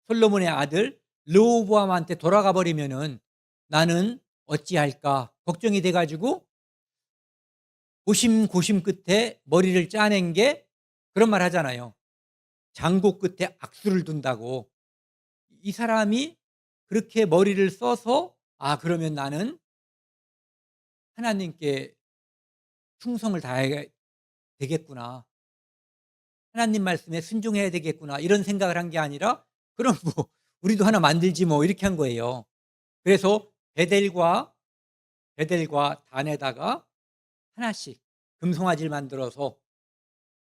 솔로몬의 아들 르호보암한테 돌아가 버리면은 나는 어찌할까 걱정이 돼 가지고 고심 끝에 머리를 짜낸 게 그런 말 하잖아요. 장고 끝에 악수를 둔다고. 이 사람이 그렇게 머리를 써서 아, 그러면 나는 하나님께 충성을 다해야 되겠구나. 하나님 말씀에 순종해야 되겠구나. 이런 생각을 한 게 아니라 그럼 뭐 우리도 하나 만들지 뭐 이렇게 한 거예요. 그래서 베델과 단에다가 하나씩 금송아지를 만들어서,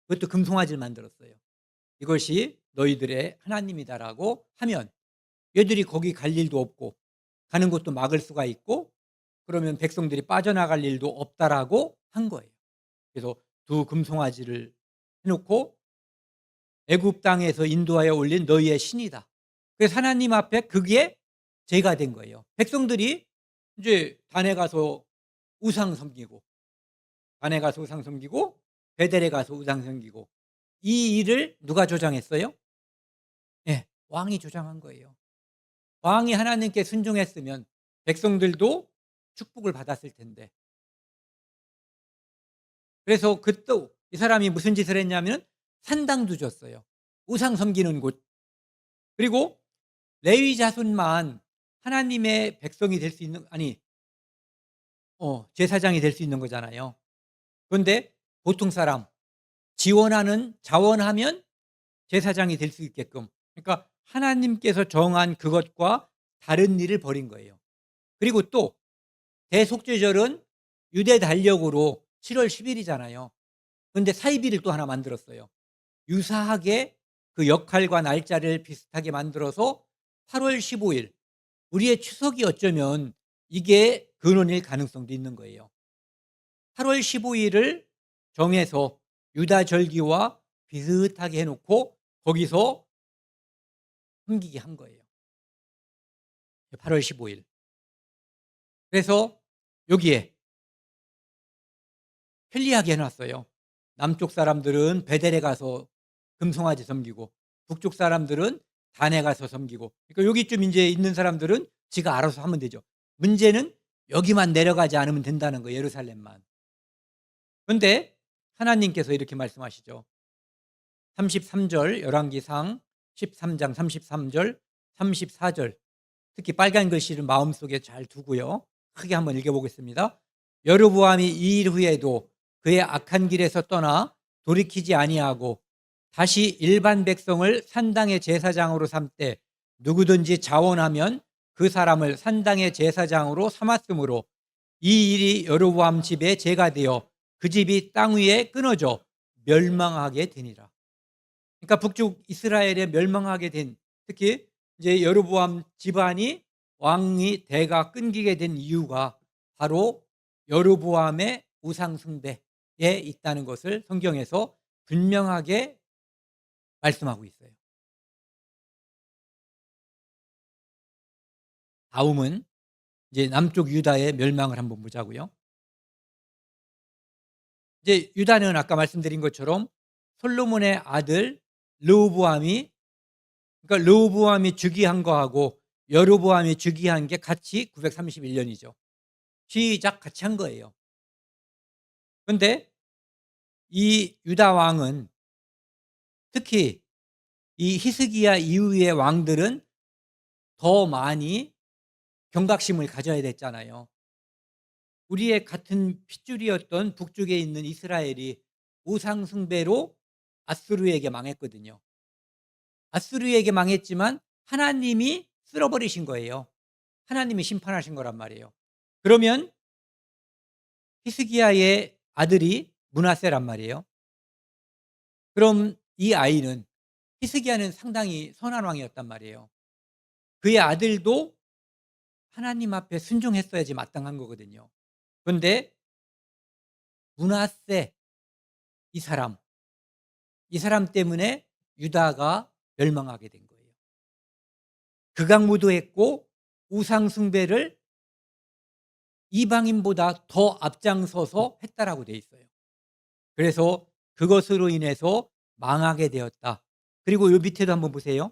그것도 금송아지를 만들었어요. 이것이 너희들의 하나님이다라고 하면 얘들이 거기 갈 일도 없고 가는 것도 막을 수가 있고 그러면 백성들이 빠져나갈 일도 없다라고 한 거예요. 그래서 두 금송아지를 해놓고 애굽 땅에서 인도하여 올린 너희의 신이다. 그래서 하나님 앞에 그게 죄가 된 거예요. 백성들이 이제 단에 가서 우상 섬기고 단에 가서 우상 섬기고 베델에 가서 우상 섬기고, 이 일을 누가 조장했어요? 예, 왕이 조장한 거예요. 왕이 하나님께 순종했으면 백성들도 축복을 받았을 텐데. 그래서 그때 이 사람이 무슨 짓을 했냐면 산당도 줬어요. 우상 섬기는 곳. 그리고 레위 자손만 하나님의 백성이 될 수 있는, 아니 제사장이 될 수 있는 거잖아요. 그런데 보통 사람 자원하면 제사장이 될 수 있게끔, 그러니까 하나님께서 정한 그것과 다른 일을 벌인 거예요. 그리고 또 대속죄절은 유대 달력으로 7월 10일이잖아요. 그런데 사이비를 또 하나 만들었어요. 유사하게 그 역할과 날짜를 비슷하게 만들어서 8월 15일, 우리의 추석이 어쩌면 이게 근원일 가능성도 있는 거예요. 8월 15일을 정해서 유다절기와 비슷하게 해놓고 거기서 숨기게 한 거예요. 8월 15일. 그래서 여기에 편리하게 해놨어요. 남쪽 사람들은 베델에 가서 금송아지 섬기고 북쪽 사람들은 단에 가서 섬기고, 그러니까 여기쯤 이제 있는 사람들은 지가 알아서 하면 되죠. 문제는 여기만 내려가지 않으면 된다는 거예요. 예루살렘만. 그런데 하나님께서 이렇게 말씀하시죠. 33절 열왕기상 13장 33절 34절, 특히 빨간 글씨를 마음속에 잘 두고요. 크게 한번 읽어보겠습니다. 여로보암이 이 일 후에도 그의 악한 길에서 떠나 돌이키지 아니하고 다시 일반 백성을 산당의 제사장으로 삼되 누구든지 자원하면 그 사람을 산당의 제사장으로 삼았으므로 이 일이 여로보암 집에 죄가 되어 그 집이 땅 위에 끊어져 멸망하게 되니라. 그러니까 북쪽 이스라엘에 멸망하게 된, 특히 이제 여로보암 집안이 왕이 대가 끊기게 된 이유가 바로 여로보암의 우상 숭배에 있다는 것을 성경에서 분명하게 말씀하고 있어요. 다음은 이제 남쪽 유다의 멸망을 한번 보자고요. 이제 유다는 아까 말씀드린 것처럼 솔로몬의 아들 르호보암이, 그러니까 르호보암이 즉위한 거하고 여로보암이 즉위한 게 같이 931년이죠. 시작 같이 한 거예요. 그런데 이 유다 왕은, 특히 이 히스기야 이후의 왕들은 더 많이 경각심을 가져야 됐잖아요. 우리의 같은 핏줄이었던 북쪽에 있는 이스라엘이 우상 숭배로 아수르에게 망했거든요. 아수르에게 망했지만 하나님이 쓸어버리신 거예요. 하나님이 심판하신 거란 말이에요. 그러면 히스기야의 아들이 므낫세란 말이에요. 그럼 이 아이는, 히스기야는 상당히 선한 왕이었단 말이에요. 그의 아들도 하나님 앞에 순종했어야지 마땅한 거거든요. 그런데 므낫세, 이 사람 때문에 유다가 멸망하게 된 거예요. 극악무도했고 우상 숭배를 이방인보다 더 앞장서서 했다라고 돼 있어요. 그래서 그것으로 인해서 망하게 되었다. 그리고 요 밑에도 한번 보세요.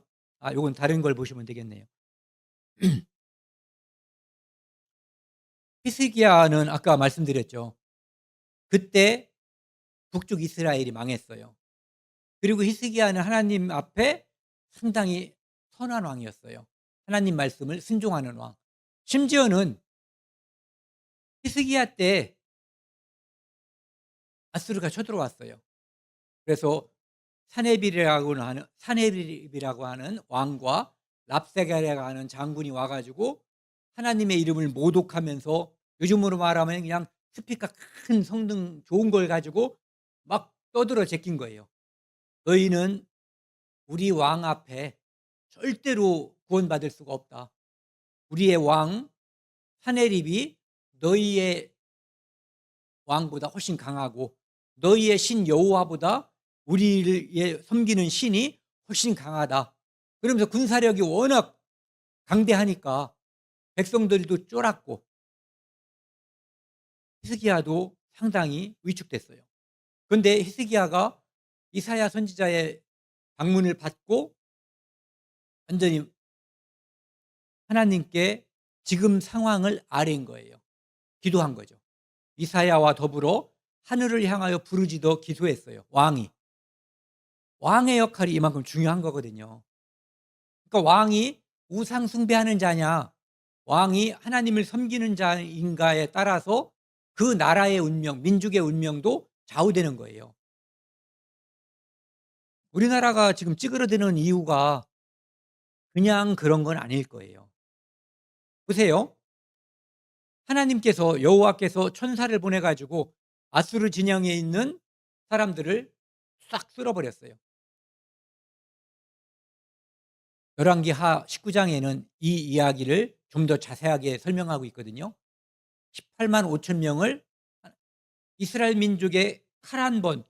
요건 다른 걸 보시면 되겠네요. 히스기야는 아까 말씀드렸죠. 그때 북쪽 이스라엘이 망했어요. 그리고 히스기야는 하나님 앞에 상당히 선한 왕이었어요. 하나님 말씀을 순종하는 왕. 심지어는 히스기야 때 아수르가 쳐들어왔어요. 그래서 사네립이라고 하는 왕과 랍사게라고 하는 장군이 와 가지고 하나님의 이름을 모독하면서, 요즘으로 말하면 그냥 스피커 큰 성능 좋은 걸 가지고 막 떠들어 제낀 거예요. "너희는 우리 왕 앞에 절대로 구원받을 수가 없다. 우리의 왕 사네립이 너희의 왕보다 훨씬 강하고 너희의 신 여호와보다 우리를 섬기는 신이 훨씬 강하다." 그러면서 군사력이 워낙 강대하니까 백성들도 쫄았고 히스기야도 상당히 위축됐어요. 그런데 히스기야가 이사야 선지자의 방문을 받고 완전히 하나님께 지금 상황을 아뢰인 거예요. 기도한 거죠. 이사야와 더불어 하늘을 향하여 부르짖어 기도했어요. 왕의 역할이 이만큼 중요한 거거든요. 그러니까 왕이 우상 숭배하는 자냐, 왕이 하나님을 섬기는 자인가에 따라서 그 나라의 운명, 민족의 운명도 좌우되는 거예요. 우리나라가 지금 찌그러드는 이유가 그냥 그런 건 아닐 거예요. 보세요. 하나님께서, 여호와께서 천사를 보내 가지고 아수르 진영에 있는 사람들을 싹 쓸어버렸어요. 열왕기하 19장에는 이 이야기를 좀 더 자세하게 설명하고 있거든요. 18만 5천 명을 이스라엘 민족의 칼 한 번,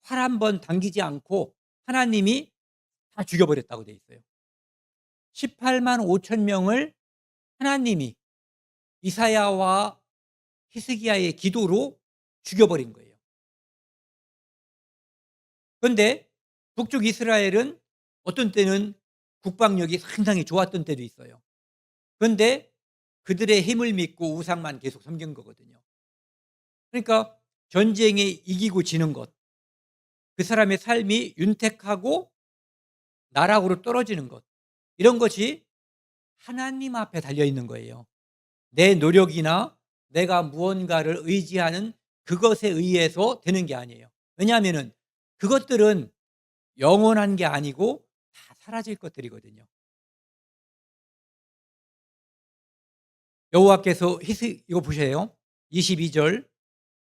활 한 번 당기지 않고 하나님이 다 죽여버렸다고 돼 있어요. 18만 5천 명을 하나님이 이사야와 히스기야의 기도로 죽여버린 거예요. 그런데 북쪽 이스라엘은 어떤 때는 국방력이 상당히 좋았던 때도 있어요. 그런데 그들의 힘을 믿고 우상만 계속 섬긴 거거든요. 그러니까 전쟁에 이기고 지는 것, 그 사람의 삶이 윤택하고 나락으로 떨어지는 것, 이런 것이 하나님 앞에 달려 있는 거예요. 내 노력이나 내가 무언가를 의지하는 그것에 의해서 되는 게 아니에요. 왜냐하면은 그것들은 영원한 게 아니고 다 사라질 것들이거든요. 여호와께서 이거 보세요. 22절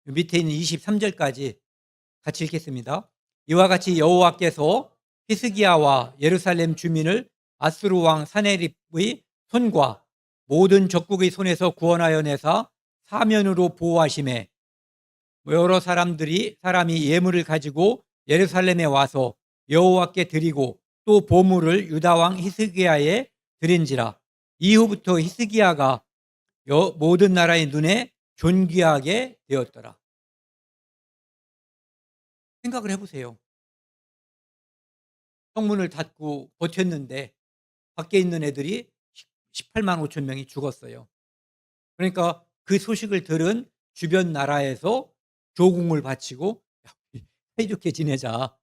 밑에 있는 23절까지 같이 읽겠습니다. 이와 같이 여호와께서 히스기야와 예루살렘 주민을 아수르 왕 사네립의 손과 모든 적국의 손에서 구원하여 내사 사면으로 보호하심에 여러 사람이 예물을 가지고 예루살렘에 와서 여호와께 드리고 또 보물을 유다 왕 히스기야에 드린지라. 이후부터 히스기야가 모든 나라의 눈에 존귀하게 되었더라. 생각을 해보세요. 성문을 닫고 버텼는데 밖에 있는 애들이 18만 5천 명이 죽었어요. 그러니까 그 소식을 들은 주변 나라에서 조공을 바치고 사이좋게 지내자.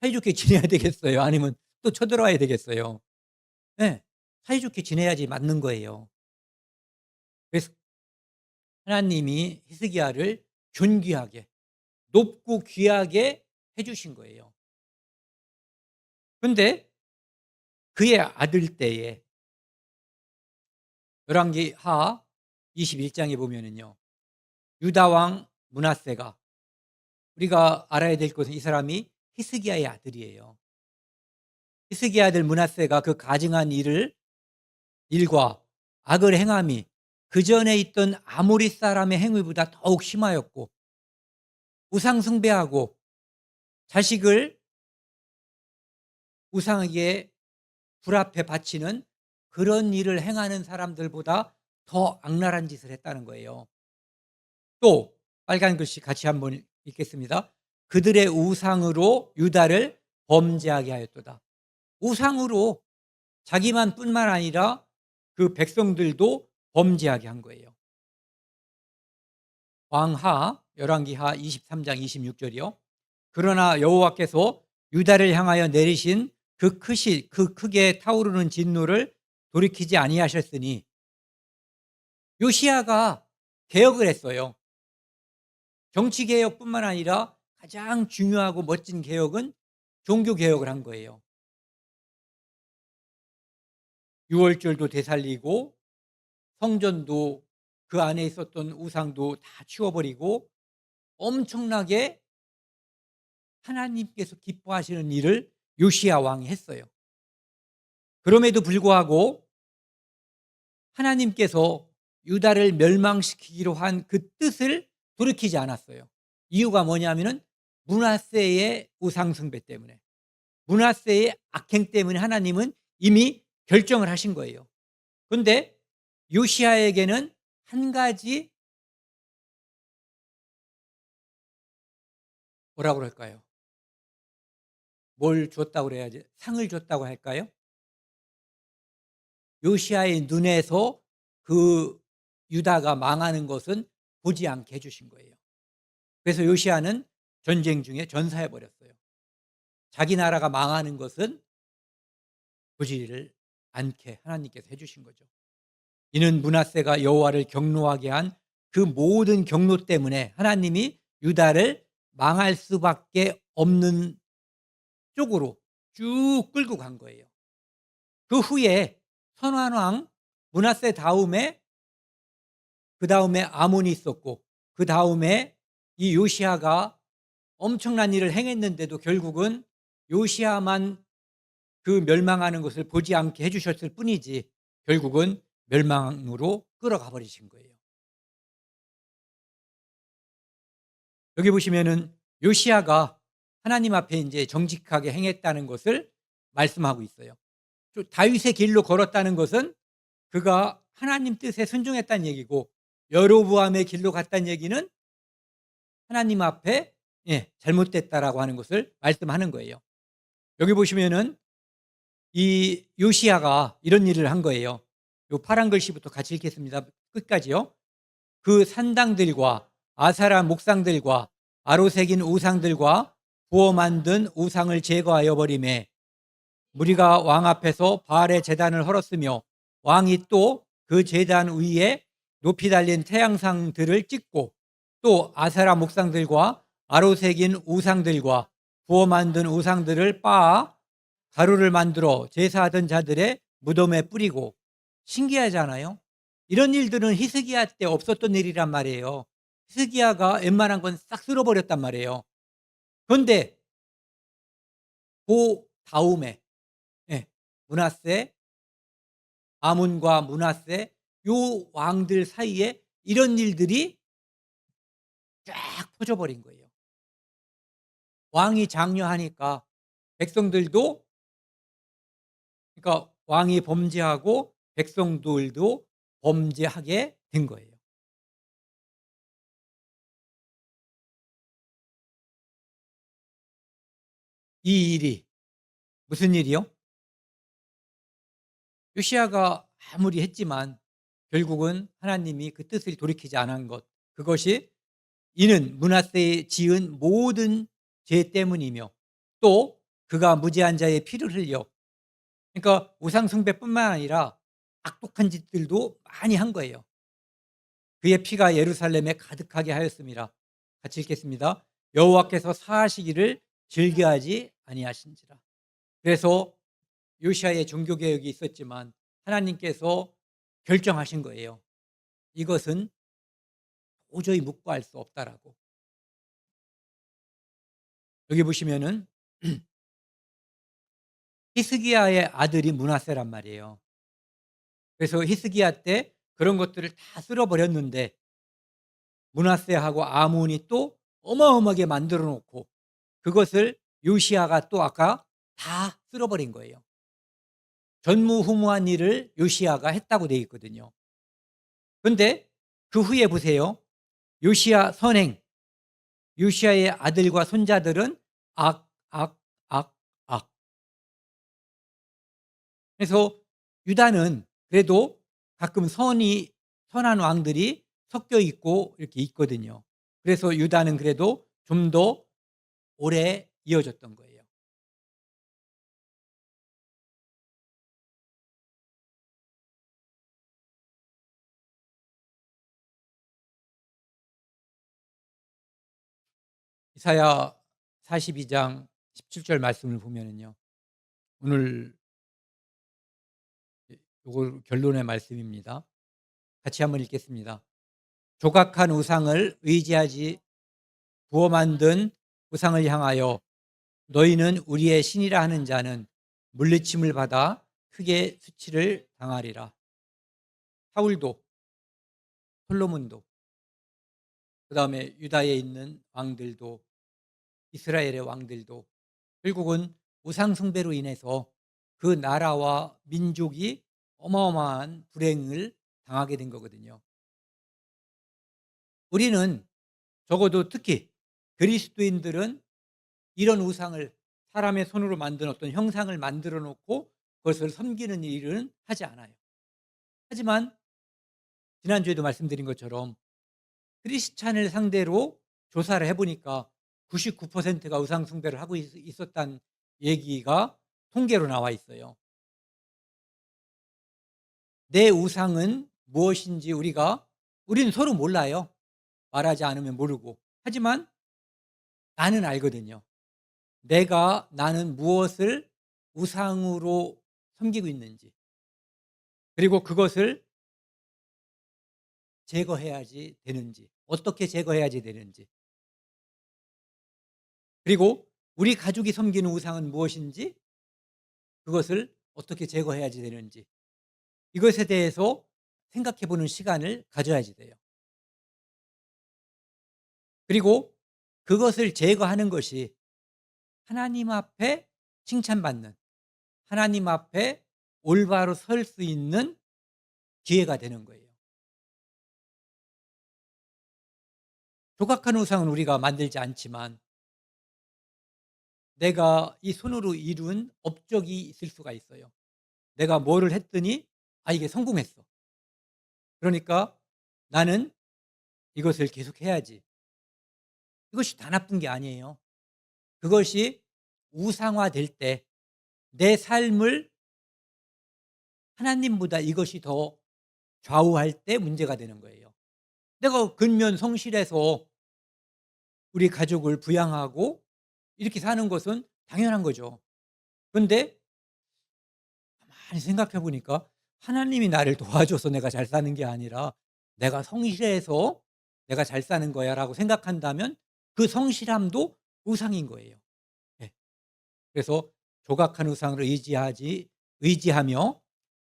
사이좋게 지내야 되겠어요? 아니면 또 쳐들어와야 되겠어요? 네, 사이좋게 지내야지 맞는 거예요. 그래서 하나님이 히스기야를 존귀하게 높고 귀하게 해주신 거예요. 그런데 그의 아들 때에 열왕기하 21장에 보면은요, 유다 왕 므낫세가, 우리가 알아야 될 것은 이 사람이 히스기야의 아들이에요. 히스기야 아들 므낫세가 그 가증한 일과 악을 행함이 그 전에 있던 아모리 사람의 행위보다 더욱 심하였고, 우상 숭배하고 자식을 우상에게 불 앞에 바치는 그런 일을 행하는 사람들보다 더 악랄한 짓을 했다는 거예요. 또 빨간 글씨 같이 한번 읽겠습니다. 그들의 우상으로 유다를 범죄하게 하였도다. 우상으로 자기만 뿐만 아니라 그 백성들도 범죄하게 한 거예요. 열왕기하 23장 26절이요. 그러나 여호와께서 유다를 향하여 내리신 그 크게 타오르는 진노를 돌이키지 아니하셨으니, 요시야가 개혁을 했어요. 정치 개혁뿐만 아니라 가장 중요하고 멋진 개혁은 종교 개혁을 한 거예요. 유월절도 되살리고 성전도 그 안에 있었던 우상도 다 치워버리고 엄청나게 하나님께서 기뻐하시는 일을 요시야 왕이 했어요. 그럼에도 불구하고 하나님께서 유다를 멸망시키기로 한 그 뜻을 돌이키지 않았어요. 이유가 뭐냐면은 므낫세의 우상 숭배 때문에, 므낫세의 악행 때문에 하나님은 이미 결정을 하신 거예요. 그런데 요시야에게는 한 가지, 뭐라고 할까요? 뭘 줬다고 그래야지? 상을 줬다고 할까요? 요시야의 눈에서 그 유다가 망하는 것은 보지 않게 해주신 거예요. 그래서 요시야는 전쟁 중에 전사해 버렸어요. 자기 나라가 망하는 것은 보지를 않게 하나님께서 해주신 거죠. 이는 므낫세가 여호와를 경노하게 한 그 모든 경로 때문에 하나님이 유다를 망할 수밖에 없는 쪽으로 쭉 끌고 간 거예요. 그 후에 선환왕 므낫세 다음에, 그 다음에 아몬이 있었고, 그 다음에 이 요시야가 엄청난 일을 행했는데도 결국은 요시야만 그 멸망하는 것을 보지 않게 해주셨을 뿐이지 결국은 멸망으로 끌어가 버리신 거예요. 여기 보시면은 요시야가 하나님 앞에 이제 정직하게 행했다는 것을 말씀하고 있어요. 다윗의 길로 걸었다는 것은 그가 하나님 뜻에 순종했다는 얘기고, 여로보암의 길로 갔다는 얘기는 하나님 앞에 잘못됐다라고 하는 것을 말씀하는 거예요. 여기 보시면은 이 요시야가 이런 일을 한 거예요. 요 파란 글씨부터 같이 읽겠습니다. 끝까지요. 그 산당들과 아사라 목상들과 아로새긴 우상들과 부어 만든 우상을 제거하여 버리매, 무리가 왕 앞에서 바알의 제단을 헐었으며 왕이 또 그 제단 위에 높이 달린 태양상들을 찍고 또 아사라 목상들과 아로새긴 우상들과 부어 만든 우상들을 빻아 가루를 만들어 제사하던 자들의 무덤에 뿌리고. 신기하잖아요. 이런 일들은 히스기야 때 없었던 일이란 말이에요. 히스기야가 웬만한 건 싹 쓸어 버렸단 말이에요. 그런데 다음에 예 므낫세, 아몬과 므낫세 요 왕들 사이에 이런 일들이 쫙 퍼져 버린 거예요. 왕이 장려하니까 백성들도, 그러니까 왕이 범죄하고 백성들도 범죄하게 된 거예요. 이 일이 무슨 일이요? 요시야가 아무리 했지만 결국은 하나님이 그 뜻을 돌이키지 않은 것, 그것이 이는 므낫세의 지은 모든 죄 때문이며 또 그가 무지한 자의 피를 흘려, 그러니까 우상 숭배뿐만 아니라 악독한 짓들도 많이 한 거예요. 그의 피가 예루살렘에 가득하게 하였습니다. 같이 읽겠습니다. 여호와께서 사하시기를 즐겨하지 아니하신지라. 그래서 요시아의 종교 개혁이 있었지만 하나님께서 결정하신 거예요. 이것은 도저히 묵과할 수 없다라고. 여기 보시면은 히스기야의 아들이 므낫세란 말이에요. 그래서 히스기야 때 그런 것들을 다 쓸어 버렸는데 므낫세하고 아몬이 또 어마어마하게 만들어 놓고 그것을 요시야가 또 아까 다 쓸어 버린 거예요. 전무후무한 일을 요시야가 했다고 되어 있거든요. 그런데 그 후에 보세요. 요시야 선행, 요시야의 아들과 손자들은 악, 악, 악, 악. 그래서 유다는 그래도 가끔 선한 왕들이 섞여 있고 이렇게 있거든요. 그래서 유다는 그래도 좀 더 오래 이어졌던 거예요. 이사야 42장 17절 말씀을 보면은요. 오늘 요거 결론의 말씀입니다. 같이 한번 읽겠습니다. 조각한 우상을 의지하지 부어 만든 우상을 향하여 너희는 우리의 신이라 하는 자는 물리침을 받아 크게 수치를 당하리라. 사울도, 솔로몬도, 그다음에 유다에 있는 왕들도, 이스라엘의 왕들도 결국은 우상 숭배로 인해서 그 나라와 민족이 어마어마한 불행을 당하게 된 거거든요. 우리는 적어도 특히 그리스도인들은 이런 우상을, 사람의 손으로 만든 어떤 형상을 만들어 놓고 그것을 섬기는 일은 하지 않아요. 하지만 지난주에도 말씀드린 것처럼 크리스찬을 상대로 조사를 해 보니까 99%가 우상 숭배를 하고 있었다는 얘기가 통계로 나와 있어요. 내 우상은 무엇인지 우리는 서로 몰라요. 말하지 않으면 모르고. 하지만 나는 알거든요. 나는 무엇을 우상으로 섬기고 있는지, 그리고 그것을 제거해야지 되는지, 어떻게 제거해야지 되는지, 그리고 우리 가족이 섬기는 우상은 무엇인지, 그것을 어떻게 제거해야지 되는지, 이것에 대해서 생각해 보는 시간을 가져야지 돼요. 그리고 그것을 제거하는 것이 하나님 앞에 칭찬받는, 하나님 앞에 올바로 설 수 있는 기회가 되는 거예요. 조각한 우상은 우리가 만들지 않지만 내가 이 손으로 이룬 업적이 있을 수가 있어요. 내가 뭐를 했더니 이게 성공했어. 그러니까 나는 이것을 계속 해야지. 이것이 다 나쁜 게 아니에요. 그것이 우상화될 때 내 삶을 하나님보다 이것이 더 좌우할 때 문제가 되는 거예요. 내가 근면 성실해서 우리 가족을 부양하고 이렇게 사는 것은 당연한 거죠. 그런데 가만히 생각해 보니까 하나님이 나를 도와줘서 내가 잘 사는 게 아니라 '내가 성실해서 내가 잘 사는 거야.'라고 생각한다면 그 성실함도 우상인 거예요. 예. 그래서 조각한 우상을 의지하며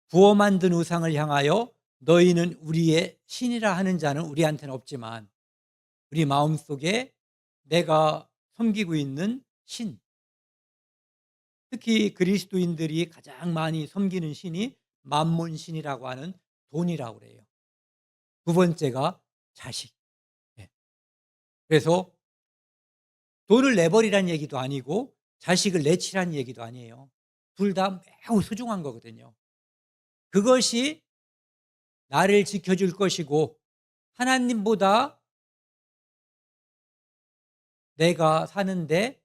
부어 만든 우상을 향하여 "너희는 우리의 신이라 하는 자는 우리한테는 없지만 우리 마음속에 내가 섬기고 있는 신." 특히 그리스도인들이 가장 많이 섬기는 신이 만몬신이라고 하는 돈이라고 그래요. 두 번째가 자식. 예. 그래서 돈을 내버리라는 얘기도 아니고 자식을 내치라는 얘기도 아니에요. 둘 다 매우 소중한 거거든요. 그것이 나를 지켜줄 것이고 하나님보다 내가 사는데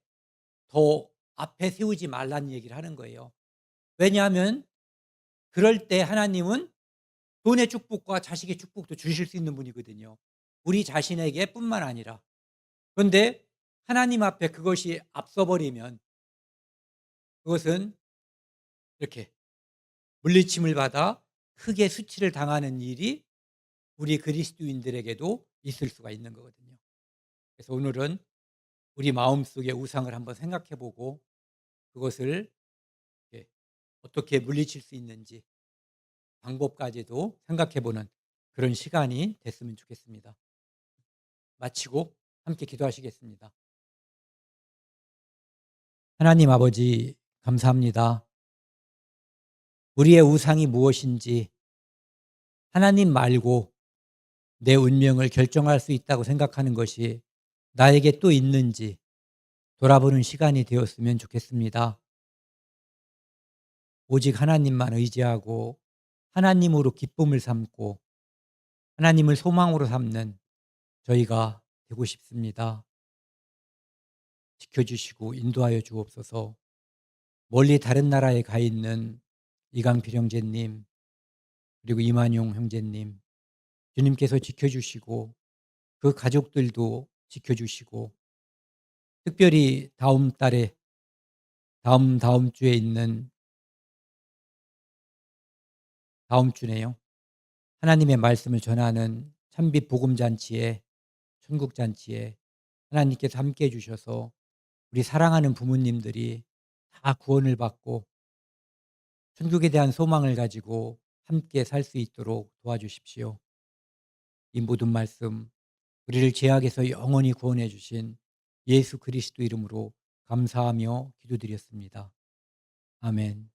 더 앞에 세우지 말라는 얘기를 하는 거예요. 왜냐하면 그럴 때 하나님은 돈의 축복과 자식의 축복도 주실 수 있는 분이거든요. 우리 자신에게 뿐만 아니라. 그런데 하나님 앞에 그것이 앞서 버리면 그것은 이렇게 물리침을 받아 크게 수치를 당하는 일이 우리 그리스도인들에게도 있을 수가 있는 거거든요. 그래서 오늘은 우리 마음속의 우상을 한번 생각해 보고 그것을 예 어떻게 물리칠 수 있는지 방법까지도 생각해 보는 그런 시간이 됐으면 좋겠습니다. 마치고 함께 기도하시겠습니다. 하나님 아버지 감사합니다. 우리의 우상이 무엇인지 하나님 말고 내 운명을 결정할 수 있다고 생각하는 것이 나에게 또 있는지 돌아보는 시간이 되었으면 좋겠습니다. 오직 하나님만 의지하고 하나님으로 기쁨을 삼고 하나님을 소망으로 삼는 저희가 되고 싶습니다. 지켜주시고 인도하여 주옵소서. 멀리 다른 나라에 가 있는 이강필 형제님 그리고 이만용 형제님 주님께서 지켜주시고 그 가족들도 지켜주시고 특별히 다음 달에 다음 주에 있는 다음 주네요. 하나님의 말씀을 전하는 찬빛 복음 잔치에 천국 잔치에 하나님께서 함께 해 주셔서 우리 사랑하는 부모님들이 다 구원을 받고 천국에 대한 소망을 가지고 함께 살 수 있도록 도와주십시오. 이 모든 말씀 우리를 죄악에서 영원히 구원해 주신 예수 그리스도 이름으로 감사하며 기도드렸습니다. 아멘.